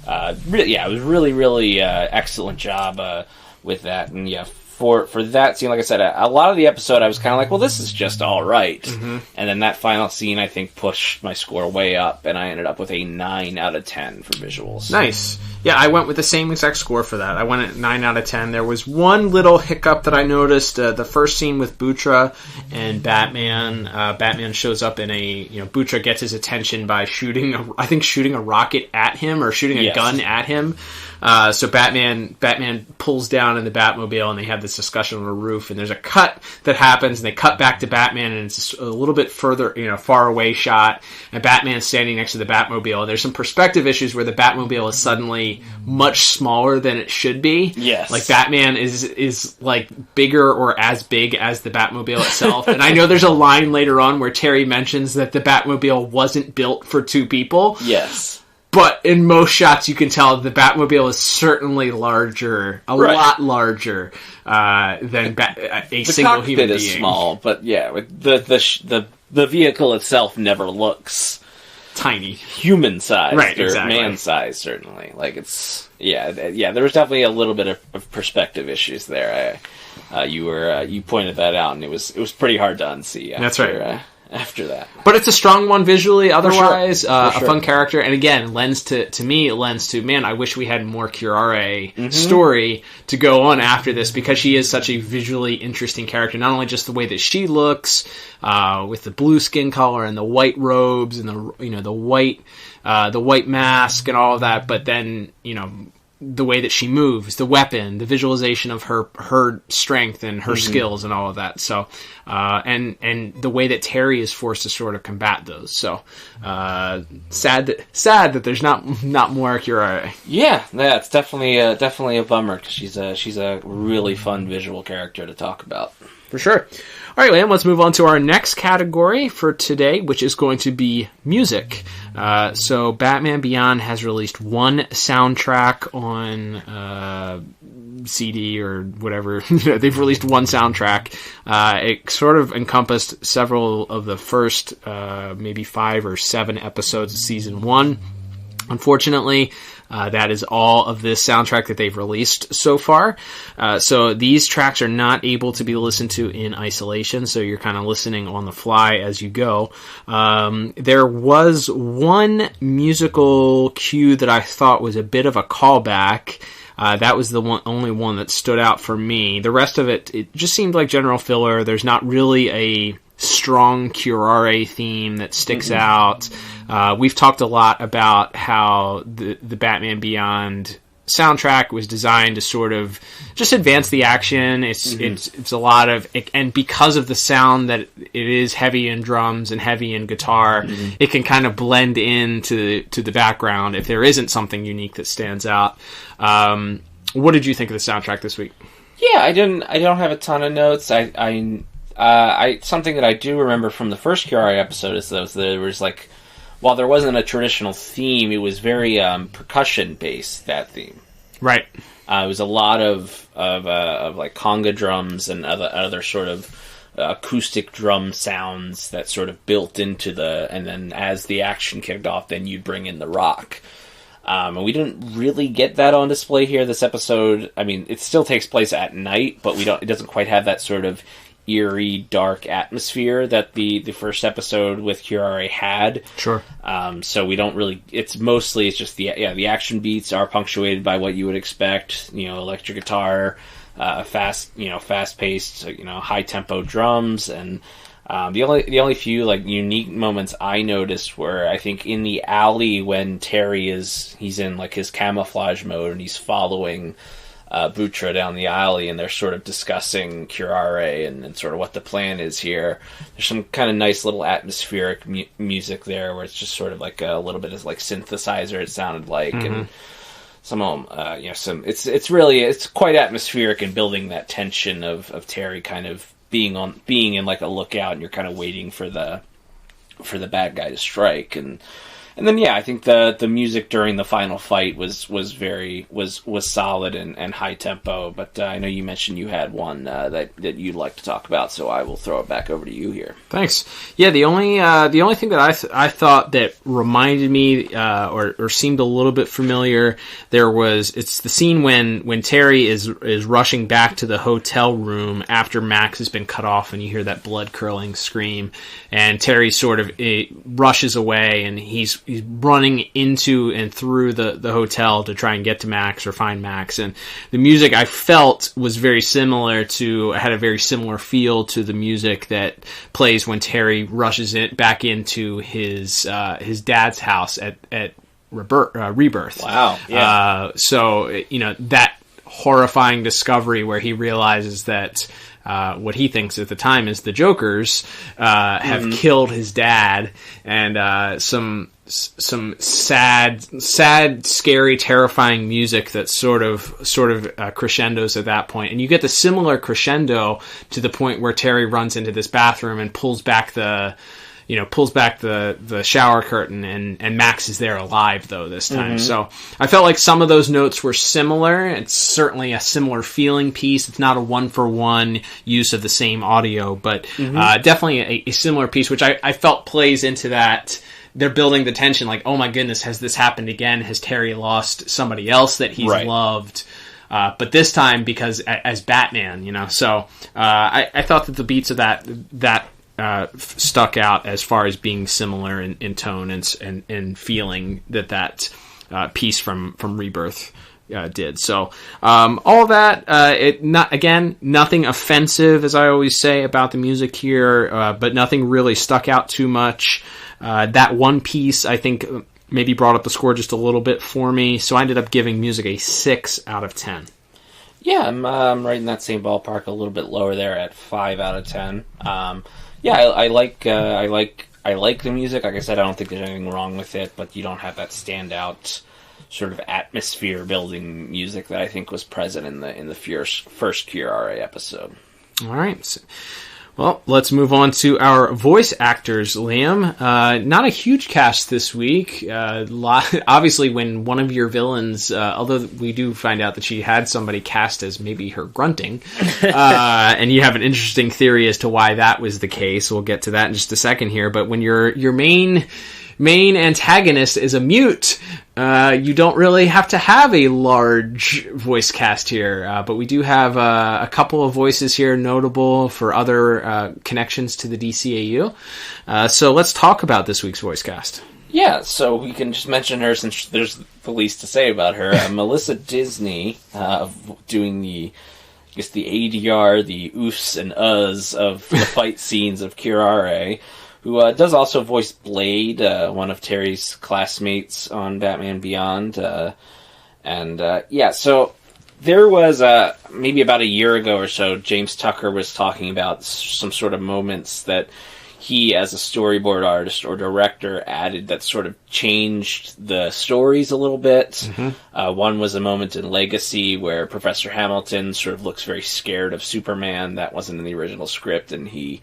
It was really excellent job with that. And for that scene, like I said, a lot of the episode I was kind of like, well, this is just all right. And then that final scene, I think, pushed my score way up, and I ended up with a 9 out of 10 for visuals. Nice. Yeah, I went with the same exact score for that. I went at 9 out of 10. There was one little hiccup that I noticed. The first scene with Butra and Batman. Batman shows up in Butra gets his attention by shooting a rocket at him, or shooting a gun at him. So Batman pulls down in the Batmobile, and they have this discussion on a roof, and there's a cut that happens, and they cut back to Batman, and it's a little bit further, far away shot, and Batman's standing next to the Batmobile. And there's some perspective issues where the Batmobile is suddenly much smaller than it should be. Yes. Like, Batman is like bigger or as big as the Batmobile itself. And I know there's a line later on where Terry mentions that the Batmobile wasn't built for two people. Yes. But in most shots, you can tell the Batmobile is certainly larger, lot larger than a single human being. The cockpit is small, but yeah, the vehicle itself never looks tiny, human-sized, right? Or Exactly. man-sized. Certainly, like it's yeah. There was definitely a little bit of perspective issues there. You pointed that out, and it was pretty hard to unsee. That's right. After that. But it's a strong one visually, otherwise. For A sure. fun character. And again, lends to me, man, I wish we had more Curare story to go on after this, because she is such a visually interesting character. Not only just the way that she looks, with the blue skin color and the white robes and the white mask and all of that, but then, the way that she moves, the weapon, the visualization of her strength and her skills and all of that. So, and the way that Terry is forced to sort of combat those. So, sad that there's not more Curare. Yeah, it's definitely a bummer, because she's a really fun visual character to talk about. For sure. All right, Liam, let's move on to our next category for today, which is going to be music. So Batman Beyond has released one soundtrack on CD or whatever. They've released one soundtrack. It sort of encompassed several of the first maybe 5 or 7 episodes of season 1. Unfortunately, that is all of this soundtrack that they've released so far. So these tracks are not able to be listened to in isolation, so you're kind of listening on the fly as you go. There was one musical cue that I thought was a bit of a callback. That was the only one that stood out for me. The rest of it just seemed like general filler. There's not really a strong Curare theme that sticks out. We've talked a lot about how the Batman Beyond soundtrack was designed to sort of just advance the action. It's a lot of, and because of the sound that it is heavy in drums and heavy in guitar, it can kind of blend into the background if there isn't something unique that stands out. What did you think of the soundtrack this week? Yeah, I don't have a ton of notes. Something that I do remember from the first Curare episode is that there was like, while there wasn't a traditional theme, it was very percussion based. That theme, right? It was a lot of like conga drums and other sort of acoustic drum sounds that sort of built into and then as the action kicked off, then you'd bring in the rock. And we didn't really get that on display here this episode. I mean, it still takes place at night, but it doesn't quite have that sort of eerie, dark atmosphere that the first episode with Curare had. Sure. So we don't really. It's just the action beats are punctuated by what you would expect. Electric guitar, fast paced, high tempo drums, and the only few like unique moments I noticed were, I think, in the alley when he's in like his camouflage mode and he's following Butra down the alley, and they're sort of discussing Curare and sort of what the plan is here. There's some kind of nice little atmospheric music there where it's just sort of like a little bit of like synthesizer, it sounded like, and some of them, it's quite atmospheric and building that tension of Terry kind of being in like a lookout, and you're kind of waiting for the bad guy to strike. And then, I think the music during the final fight was solid and high tempo. But I know you mentioned you had one that you'd like to talk about, so I will throw it back over to you here. Thanks. Yeah, the only thing that I thought that reminded me or seemed a little bit familiar, it's the scene when Terry is rushing back to the hotel room after Max has been cut off, and you hear that blood curdling scream, and Terry sort of rushes away, and he's running into and through the hotel to try and get to Max or find Max. And the music I felt was had a very similar feel to the music that plays when Terry rushes back into his dad's house at Rebirth. Wow. Yeah. So, that horrifying discovery where he realizes that what he thinks at the time is the Jokers have killed his dad, and some sad, scary, terrifying music that sort of crescendos at that point. And you get the similar crescendo to the point where Terry runs into this bathroom and pulls back the shower curtain, and Max is there alive, though, this time. So I felt like some of those notes were similar. It's certainly a similar feeling piece. It's not a one-for-one use of the same audio, but definitely a similar piece, which I felt plays into that. They're building the tension, like, oh my goodness, has this happened again? Has Terry lost somebody else that he's loved? But this time, because as Batman, So I thought that the beats of that stuck out as far as being similar in tone and feeling that piece from Rebirth did. So all that, nothing offensive, as I always say about the music here, but nothing really stuck out too much. That one piece, I think, maybe brought up the score just a little bit for me, so I ended up giving music a 6 out of 10. Yeah, I'm right in that same ballpark, a little bit lower there at 5 out of 10. I like the music. Like I said, I don't think there's anything wrong with it, but you don't have that standout sort of atmosphere building music that I think was present in the first Curare episode. All right. Well, let's move on to our voice actors, Liam. Not a huge cast this week. Obviously, when one of your villains, although we do find out that she had somebody cast as maybe her grunting, and you have an interesting theory as to why that was the case. We'll get to that in just a second here. But when your main antagonist is a mute, you don't really have to have a large voice cast here, but we do have a couple of voices here notable for other connections to the DCAU. So let's talk about this week's voice cast. Yeah, so we can just mention her since there's the least to say about her. Melissa Disney, doing the ADR, the oofs and uhs of the fight scenes of Curare, who does also voice Blade, one of Terry's classmates on Batman Beyond. So there was, maybe about a year ago or so, James Tucker was talking about some sort of moments that he, as a storyboard artist or director, added that sort of changed the stories a little bit. One was a moment in Legacy where Professor Hamilton sort of looks very scared of Superman. That wasn't in the original script, and he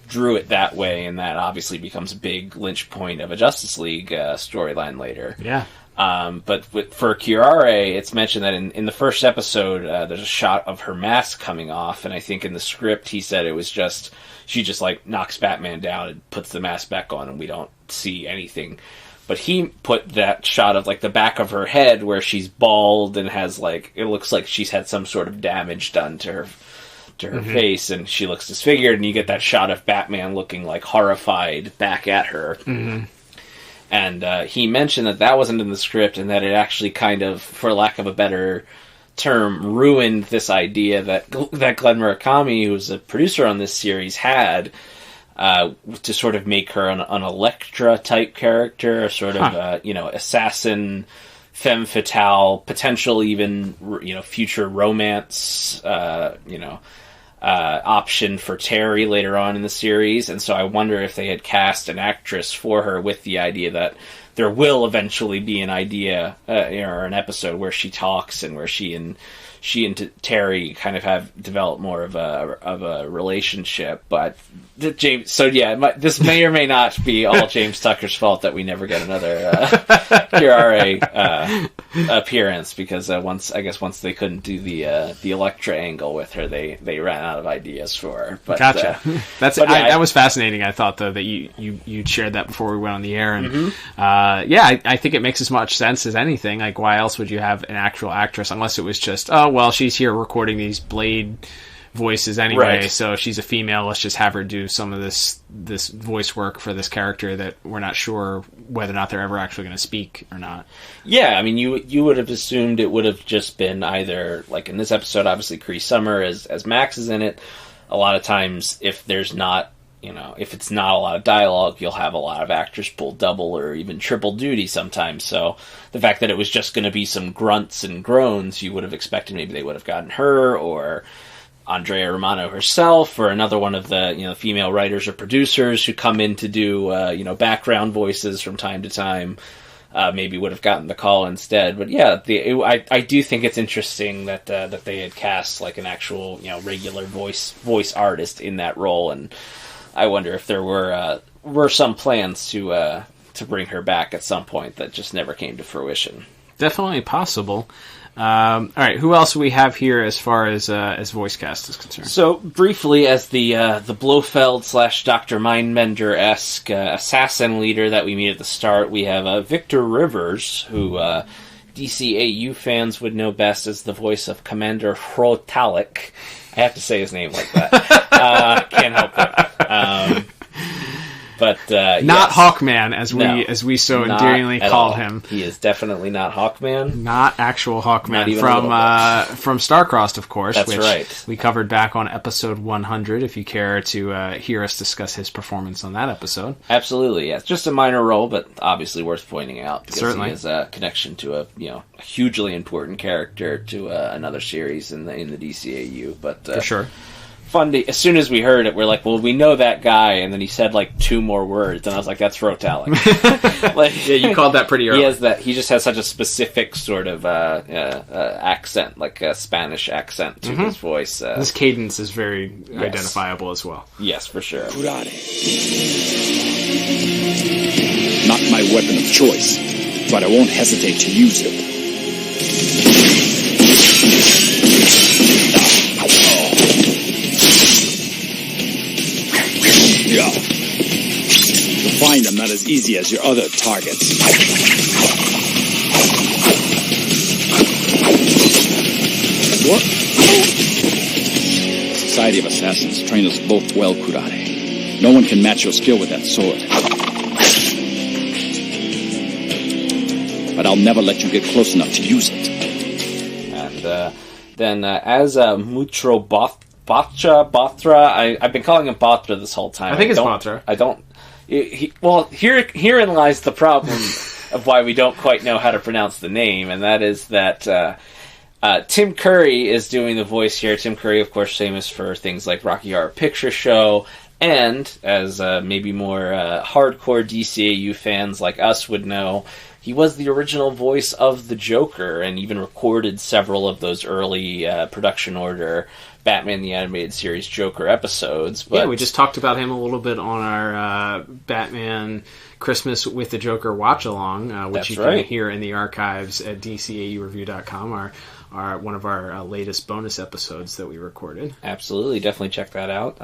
drew it that way, and that obviously becomes a big lynch point of a Justice League storyline later. Yeah. But for Curare, it's mentioned that in the first episode, there's a shot of her mask coming off, and I think in the script he said it was just, she just like knocks Batman down and puts the mask back on, and we don't see anything. But he put that shot of like the back of her head where she's bald and has like, it looks like she's had some sort of damage done to her face, and she looks disfigured, and you get that shot of Batman looking like horrified back at her. And he mentioned that wasn't in the script, and that it actually kind of, for lack of a better term, ruined this idea that Glenn Murakami, who's a producer on this series, had to sort of make her an Elektra type character, a sort of assassin, femme fatale, potential even future romance option for Terry later on in the series. And so I wonder if they had cast an actress for her with the idea that there will eventually be an idea or an episode where she talks and where she and Terry kind of have developed more of a relationship. But this may or may not be all James Tucker's fault that we never get another Curare appearance, because once they couldn't do the Elektra angle with her, they ran out of ideas for her. But, gotcha. That was fascinating. I thought though that you shared that before we went on the air, and I think it makes as much sense as anything. Like, why else would you have an actual actress unless it was just, oh well, she's here recording these Blade voices anyway, right, so she's a female, let's just have her do some of this voice work for this character that we're not sure whether or not they're ever actually going to speak or not. Yeah, I mean, you would have assumed it would have just been either, like in this episode, obviously Cree Summer as Max is in it. A lot of times, if there's not if it's not a lot of dialogue, you'll have a lot of actors pull double or even triple duty sometimes. So the fact that it was just going to be some grunts and groans, you would have expected maybe they would have gotten her or Andrea Romano herself or another one of the female writers or producers who come in to do background voices from time to time. Maybe would have gotten the call instead. But yeah, I do think it's interesting that they had cast like an actual regular voice artist in that role, and I wonder if there were some plans to bring her back at some point that just never came to fruition. Definitely possible. All right, who else do we have here as far as voice cast is concerned? So briefly, as the Blofeld / Dr. Mindbender-esque assassin leader that we meet at the start, we have Victor Rivers, who DCAU fans would know best as the voice of Commander Hrotalik. I have to say his name like that. Can't help it. But not yes. Hawkman, as we so endearingly call him. He is definitely not Hawkman. Not actual Hawkman from Starcrossed, of course. That's which right. We covered back on episode 100. If you care to hear us discuss his performance on that episode, absolutely. Yeah, it's just a minor role, but obviously worth pointing out because Certainly. he has a connection to a hugely important character to another series in the DCAU. But for sure. Fun to, as soon as we heard it, we're like, well, we know that guy, and then he said like 2 more words, and I was like, that's Hrotalik. Yeah, you called that pretty early. He just has such a specific sort of accent, like a Spanish accent to his voice. His cadence is very identifiable as well. Yes, for sure. Curare. Not my weapon of choice, but I won't hesitate to use it. Yeah. To find them not as easy as your other targets. What? The Society of Assassins trained us both well, Curare. No one can match your skill with that sword. But I'll never let you get close enough to use it. And then as Mutro Bothra, I've been calling him Bothra this whole time. I think it's Bothra. I don't. Herein lies the problem of why we don't quite know how to pronounce the name, and that is that Tim Curry is doing the voice here. Tim Curry, of course, famous for things like Rocky Horror Picture Show, and as maybe more hardcore DCAU fans like us would know, he was the original voice of the Joker, and even recorded several of those early production order Batman the Animated Series Joker episodes. But yeah, we just talked about him a little bit on our Batman Christmas with the Joker watch-along, which you can hear in the archives at DCAUreview.com, one of our latest bonus episodes that we recorded. Absolutely, definitely check that out.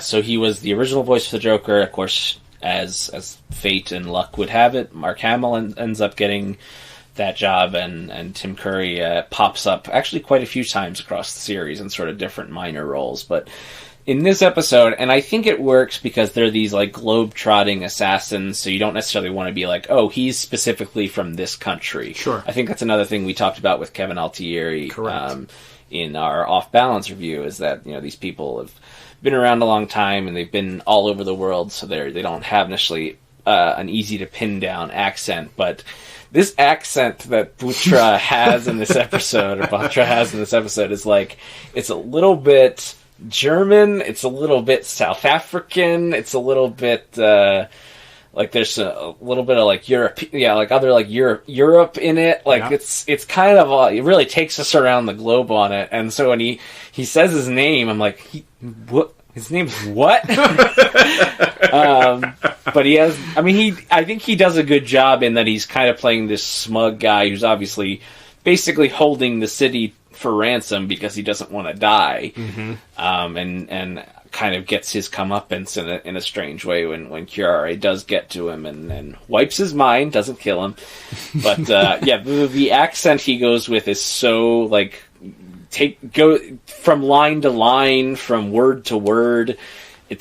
So he was the original voice for the Joker. Of course, as fate and luck would have it, Mark Hamill ends up getting that job, and Tim Curry pops up actually quite a few times across the series in sort of different minor roles. But in this episode, and I think it works because they're these like globe-trotting assassins, so you don't necessarily want to be like, oh, he's specifically from this country. Sure. I think that's another thing we talked about with Kevin Altieri in our Off Balance review, is that these people have been around a long time and they've been all over the world, so they don't have necessarily an easy to pin down accent, but this accent that Bothra has in this episode, is like, it's a little bit German, it's a little bit South African, it's a little bit like there's a little bit of like Europe, Europe in it. Like it's kind of it really takes us around the globe on it. And so when he says his name, I'm like, what? His name's what? But he has, I think he does a good job in that he's kind of playing this smug guy who's obviously basically holding the city for ransom because he doesn't want to die. Mm-hmm. And kind of gets his comeuppance in a strange way when Curare does get to him and wipes his mind, doesn't kill him. But the accent he goes with is so like, go from line to line, from word to word. It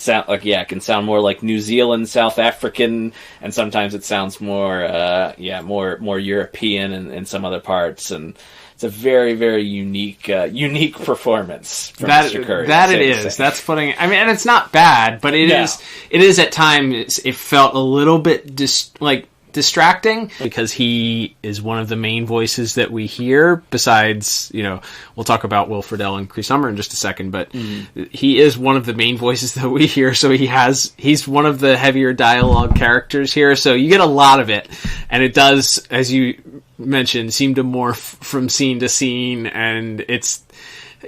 can sound more like New Zealand, South African, and sometimes it sounds more European in some other parts. And it's a very, very unique performance from Mr. Curry. That it is. That's putting. I mean, and it's not bad, but it is. It is at times. It felt a little bit distracting because he is one of the main voices that we hear. Besides, we'll talk about Will Friedle and Cree Summer in just a second, but he is one of the main voices that we hear. So he's one of the heavier dialogue characters here. So you get a lot of it, and it does, as you mentioned, seem to morph from scene to scene, and it's.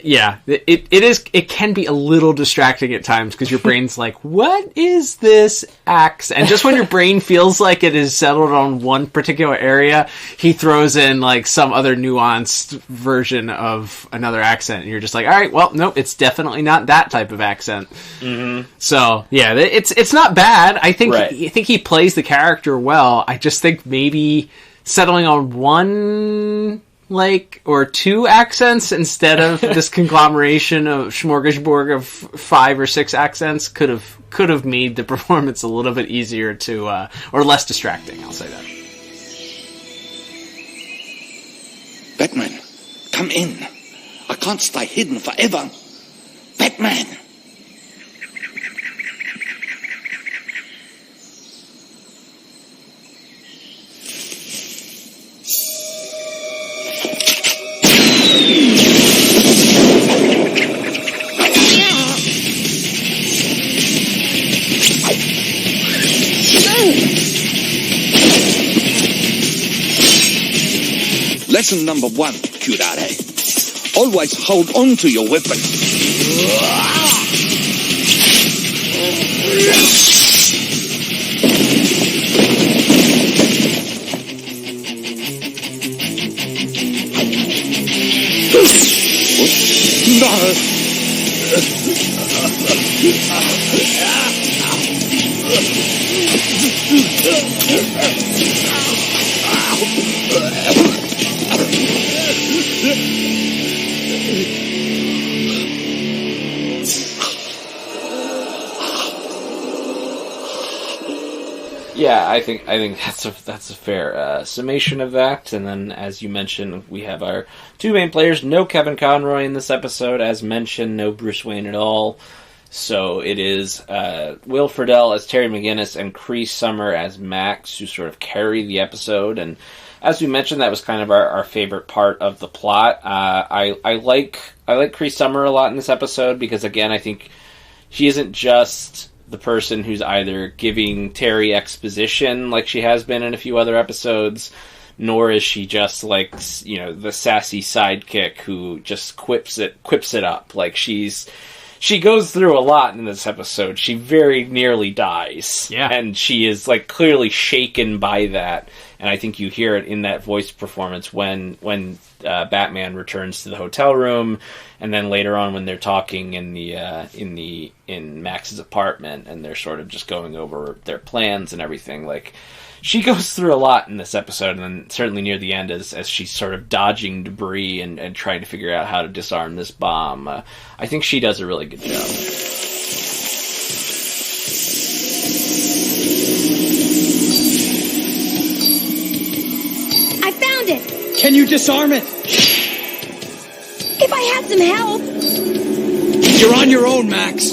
Yeah, it can be a little distracting at times because your brain's like, what is this accent? And just when your brain feels like it is settled on one particular area, he throws in like some other nuanced version of another accent. And you're just like, all right, well, nope, it's definitely not that type of accent. Mm-hmm. So, yeah, it's not bad. I think he plays the character well. I just think maybe settling on one... or two accents instead of this conglomeration of smorgasbord of 5 or 6 accents could have made the performance a little bit easier to or less distracting. I'll say that. Batman, come in. I can't stay hidden forever. Batman. Lesson number 1, Curare. Always hold on to your weapon. Yeah, I think that's a fair summation of that. And then, as you mentioned, we have our two main players. No Kevin Conroy in this episode, as mentioned. No Bruce Wayne at all. So it is Will Friedle as Terry McGinnis and Cree Summer as Max, who sort of carry the episode. And as we mentioned, that was kind of our favorite part of the plot. I like Cree Summer a lot in this episode because, again, I think she isn't just the person who's either giving Terry exposition like she has been in a few other episodes, nor is she just like, the sassy sidekick who just quips it up. Like she goes through a lot in this episode. She very nearly dies. Yeah. And she is like clearly shaken by that. And I think you hear it in that voice performance when Batman returns to the hotel room, and then later on when they're talking in Max's apartment, and they're sort of just going over their plans and everything. Like, she goes through a lot in this episode, and then certainly near the end as she's sort of dodging debris and trying to figure out how to disarm this bomb. I think she does a really good job. Can you disarm it? If I had some help. You're on your own, Max.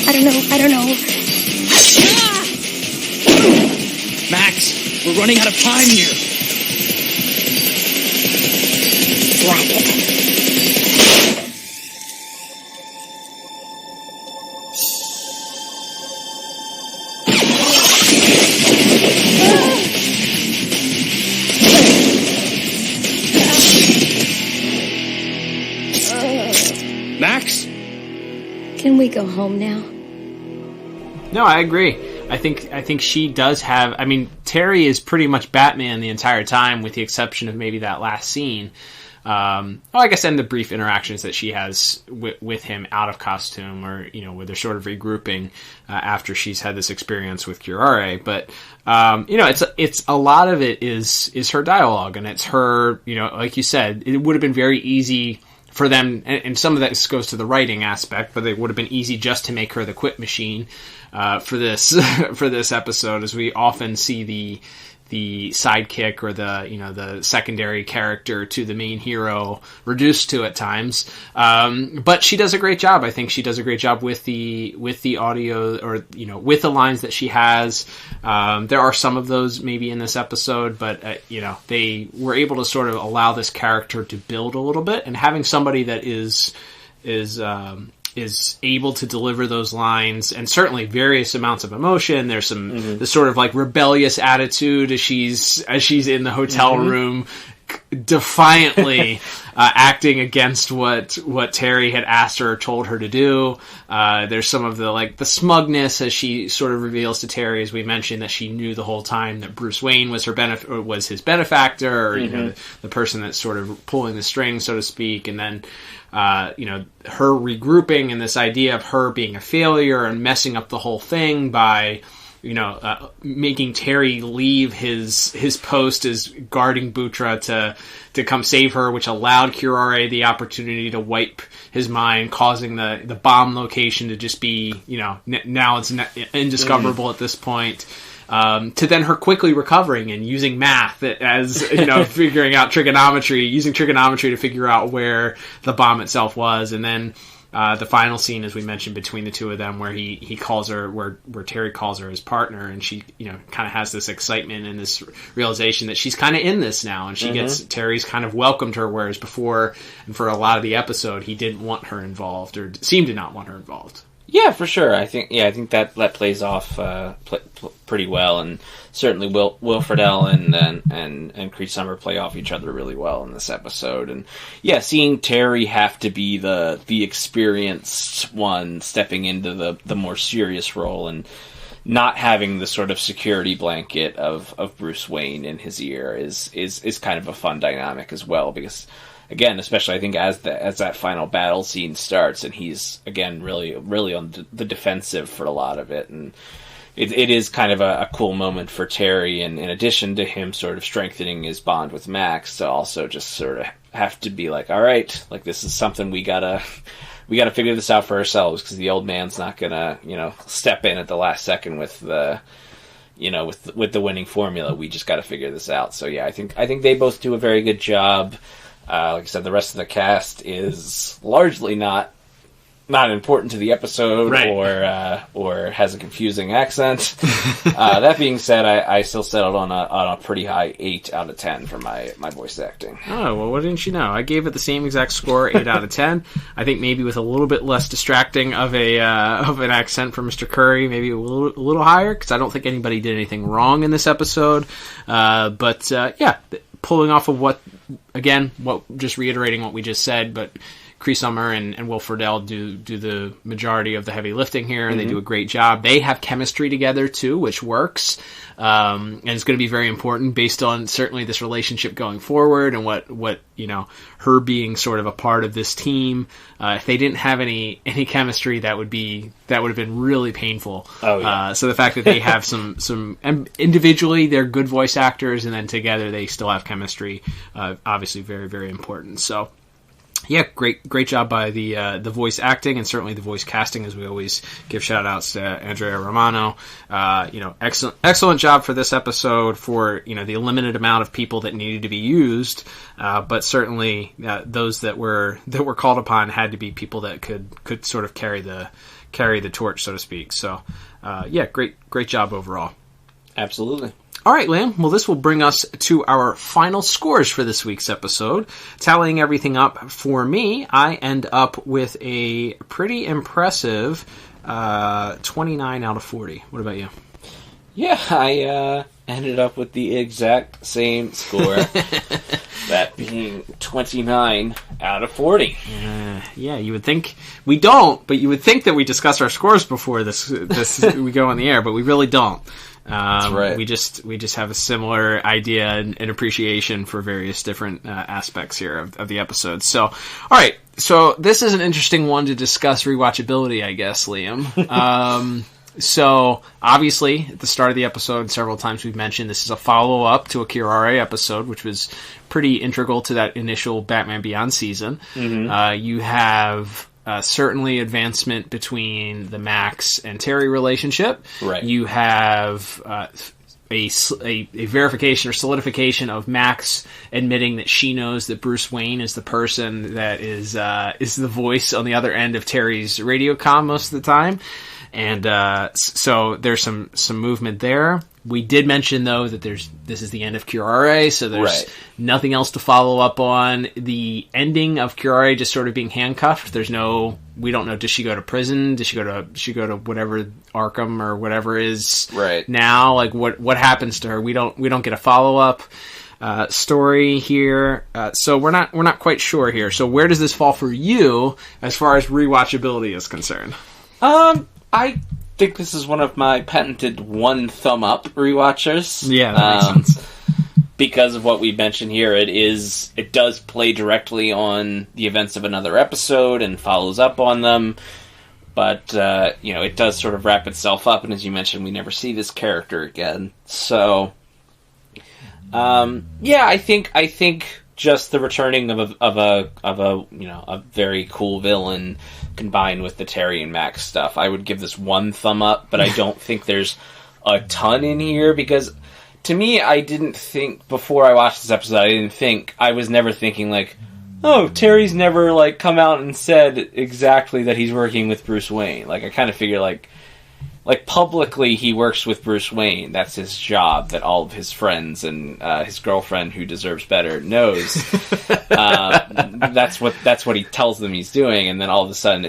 I don't know. Max, we're running out of time here. Slap it. Can we go home now? No, I agree. I think she does have... I mean, Terry is pretty much Batman the entire time, with the exception of maybe that last scene. I guess, and the brief interactions that she has with him out of costume, or, where they're sort of regrouping after she's had this experience with Curare. But, it's a lot of it is her dialogue, and it's her, like you said, it would have been very easy for them, and some of that goes to the writing aspect, but it would have been easy just to make her the quip machine for this for this episode, as we often see the sidekick or the secondary character to the main hero reduced to at times. But she does a great job. I think she does a great job with the audio, or with the lines that she has. There are some of those maybe in this episode, but they were able to sort of allow this character to build a little bit, and having somebody that is able to deliver those lines, and certainly various amounts of emotion. There's some this sort of like rebellious attitude as she's in the hotel room, defiantly acting against what Terry had asked her or told her to do. There's some of the smugness as she sort of reveals to Terry, as we mentioned, that she knew the whole time that Bruce Wayne was was his benefactor, or the person that's sort of pulling the strings, so to speak. And then her regrouping, and this idea of her being a failure and messing up the whole thing by making Terry leave his post as guarding Butra to come save her, which allowed Curare the opportunity to wipe his mind, causing the bomb location to just be, now it's indiscoverable at this point. To then her quickly recovering and using math as, figuring out using trigonometry to figure out where the bomb itself was. And then the final scene, as we mentioned, between the two of them, where he calls her, where Terry calls her his partner, and she, kind of has this excitement and this realization that she's kind of in this now, and she gets, Terry's kind of welcomed her, whereas before, and for a lot of the episode, he didn't want her involved, or seemed to not want her involved. Yeah, for sure. I think that plays off pretty well, and certainly Will Friedle and Cree Summer play off each other really well in this episode. And yeah, seeing Terry have to be the experienced one stepping into the more serious role, and not having the sort of security blanket of Bruce Wayne in his ear is kind of a fun dynamic as well, because, again, especially I think as that final battle scene starts, and he's again really on the defensive for a lot of it, and it is kind of a cool moment for Terry, and in addition to him sort of strengthening his bond with Max, to also just sort of have to be like, all right, like this is something we gotta figure this out for ourselves, because the old man's not gonna step in at the last second with the with the winning formula. We just got to figure this out. So yeah, I think they both do a very good job. Like I said, the rest of the cast is largely not important to the episode, right, or has a confusing accent. That being said, I still settled on a pretty high 8 out of 10 for my voice acting. Oh, well, what didn't you know? I gave it the same exact score, 8 out of 10. I think maybe with a little bit less distracting of an accent from Mr. Curry, maybe a little higher, because I don't think anybody did anything wrong in this episode. But yeah, pulling off of just reiterating what we just said, but Cree Summer and Will Friedle do the majority of the heavy lifting here, and they do a great job. They have chemistry together too, which works, and it's going to be very important based on certainly this relationship going forward, and what her being sort of a part of this team. If they didn't have any chemistry, that would have been really painful. Oh, yeah. So the fact that they have some and individually they're good voice actors, and then together they still have chemistry, obviously very, very important. So yeah, great job by the voice acting, and certainly the voice casting, as we always give shout outs to Andrea Romano. Excellent job for this episode, for the limited amount of people that needed to be used, but certainly those that were called upon had to be people that could sort of carry the torch, so to speak. So yeah, great job overall. Absolutely. All right, Liam. Well, this will bring us to our final scores for this week's episode. Tallying everything up for me, I end up with a pretty impressive 29 out of 40. What about you? Yeah, I ended up with the exact same score, that being 29 out of 40. Yeah, you would think we don't, but you would think that we discuss our scores before this we go on the air, but we really don't. That's right. We just have a similar idea and appreciation for various different aspects here of the episode. So, all right. So this is an interesting one to discuss rewatchability, I guess, Liam. So, obviously, at the start of the episode, several times we've mentioned this is a follow-up to a Curare episode, which was pretty integral to that initial Batman Beyond season. You have certainly advancement between the Max and Terry relationship. Right. You have a verification or solidification of Max admitting that she knows that Bruce Wayne is the person that is the voice on the other end of Terry's radio comm most of the time. And so there's some movement there. We did mention, though, that this is the end of Curare, so there's nothing else to follow up on. The ending of Curare just sort of being handcuffed. We don't know. Does she go to prison? Does she go to whatever Arkham or whatever is now? Like what happens to her? We don't get a follow up story here. So we're not quite sure here. So where does this fall for you as far as rewatchability is concerned? I think this is one of my patented one thumb up rewatchers. Yeah, that makes sense. Because of what we mentioned here, it does play directly on the events of another episode and follows up on them. But it does sort of wrap itself up, and as you mentioned, we never see this character again. So, I think just the returning of a very cool villain combined with the Terry and Max stuff, I would give this one thumb up, but I don't think there's a ton in here, because to me, I didn't think, before I watched this episode, I was never thinking like, oh, Terry's never come out and said exactly that he's working with Bruce Wayne. I kind of figure like publicly he works with Bruce Wayne. That's his job, that all of his friends and his girlfriend, who deserves better, knows. That's what he tells them he's doing, and then all of a sudden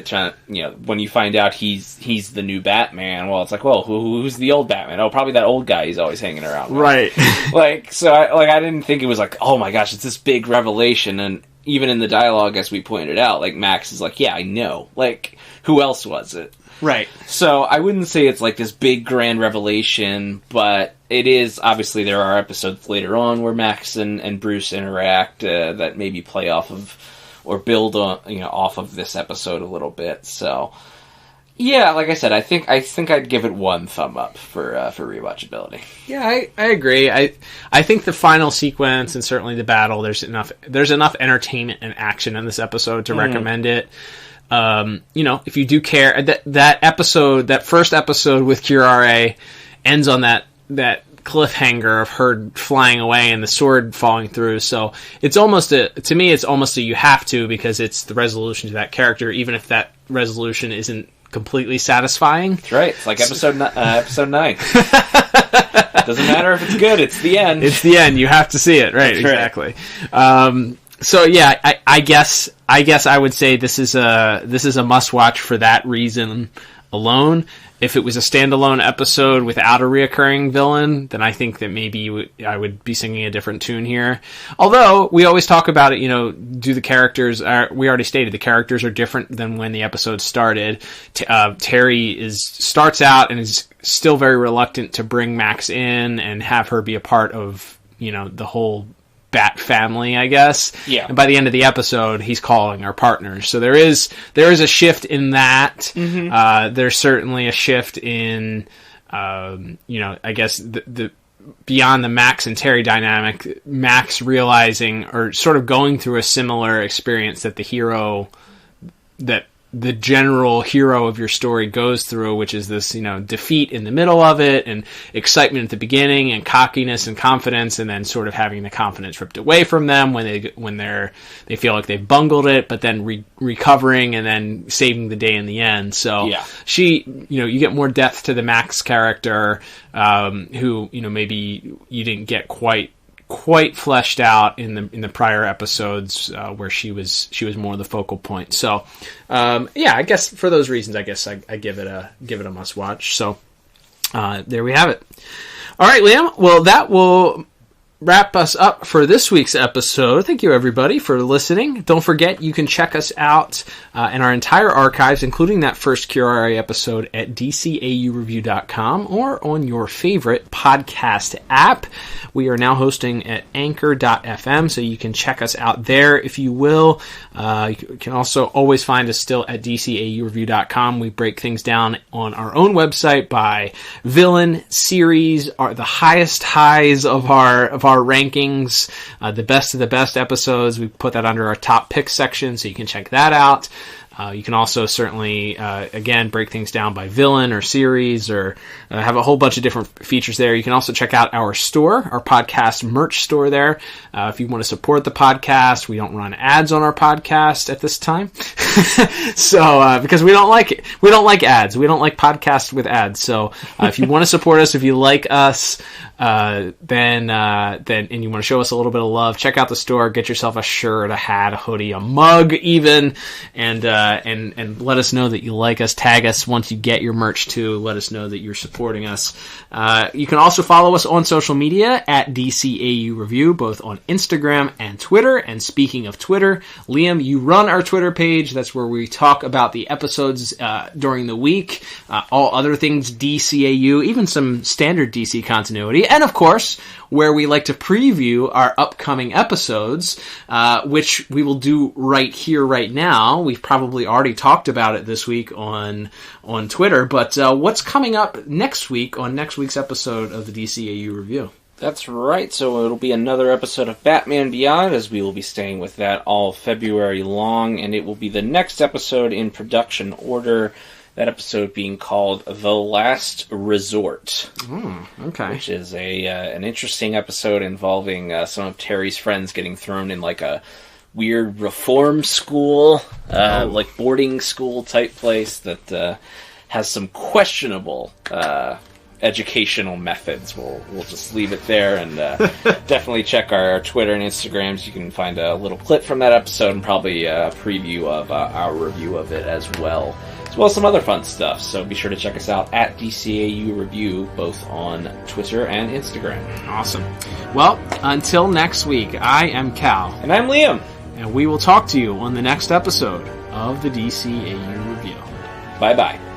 when you find out he's the new Batman, well, it's like, well, who's the old Batman? Oh, probably that old guy he's always hanging around with. Right. So I didn't think it was like, oh my gosh, it's this big revelation. And even in the dialogue, as we pointed out, Max is like, yeah, I know. Who else was it? Right. So I wouldn't say it's this big grand revelation, but it is, obviously there are episodes later on where Max and Bruce interact that maybe play off of or build on, off of this episode a little bit. So yeah, like I said, I think I'd give it one thumb up for rewatchability. Yeah, I agree. I think the final sequence and certainly the battle, there's enough entertainment and action in this episode to recommend it. If you do care, that first episode with Curare ends on that cliffhanger of her flying away and the sword falling through. So it's almost to me, it's almost a you have to, because it's the resolution to that character, even if that resolution isn't completely satisfying. That's right. It's like episode 9. Doesn't matter if it's good. It's the end. It's the end. You have to see it. Right. That's exactly. Right. So yeah, I guess I would say this is a must watch for that reason alone. If it was a standalone episode without a reoccurring villain, then I think that maybe I would be singing a different tune here. Although we always talk about it, do the characters? We already stated the characters are different than when the episode started. Terry starts out and is still very reluctant to bring Max in and have her be a part of the whole Bat family, I guess. Yeah. And by the end of the episode, he's calling our partners. So there is a shift in that. Mm-hmm. There's certainly a shift in, I guess the beyond the Max and Terry dynamic, Max realizing or sort of going through a similar experience that the general hero of your story goes through, which is this, defeat in the middle of it, and excitement at the beginning, and cockiness and confidence, and then sort of having the confidence ripped away from them when they feel like they've bungled it, but then recovering and then saving the day in the end. So yeah. You get more depth to the Max character, who maybe you didn't get quite fleshed out in the prior episodes, where she was more the focal point. So I guess for those reasons, I give it a must watch. So there we have it. All right, Liam. Well, that will wrap us up for this week's episode. Thank you, everybody, for listening. Don't forget, you can check us out in our entire archives, including that first Curare episode, at DCAUreview.com or on your favorite podcast app. We are now hosting at Anchor.fm, so you can check us out there if you will. You can also always find us still at DCAUreview.com. We break things down on our own website by villain, series, the highest highs of our rankings, the best of the best episodes. We put that under our top picks section, so you can check that out. You can also certainly, again, break things down by villain or series, or have a whole bunch of different features there. You can also check out our store, our podcast merch store there. If you want to support the podcast, we don't run ads on our podcast at this time. So, because we don't like it. We don't like ads. We don't like podcasts with ads. So, if you want to support us, if you like us, then and you want to show us a little bit of love, check out the store, get yourself a shirt, a hat, a hoodie, a mug even, and let us know that you like us. Tag us once you get your merch too. Let us know that you're supporting us. You can also follow us on social media at DCAU Review, both on Instagram and Twitter. And speaking of Twitter, Liam, you run our Twitter page. That's where we talk about the episodes during the week, all other things DCAU, even some standard DC continuity, and of course, where we like to preview our upcoming episodes, which we will do right here, right now. We've probably already talked about it this week on Twitter, but what's coming up next week on next week's episode of the DCAU Review? That's right, so it'll be another episode of Batman Beyond, as we will be staying with that all February long, and it will be the next episode in production order. That episode being called The Last Resort. Okay. Which is an interesting episode involving some of Terry's friends getting thrown in like a weird reform school, like boarding school type place that has some questionable educational methods. We'll just leave it there, and definitely check our Twitter and Instagrams. You can find a little clip from that episode and probably a preview of our review of it as well as some other fun stuff. So be sure to check us out at DCAU Review, both on Twitter and Instagram. Awesome. Well, until next week, I am Cal. And I'm Liam. And we will talk to you on the next episode of the DCAU Review. Bye-bye.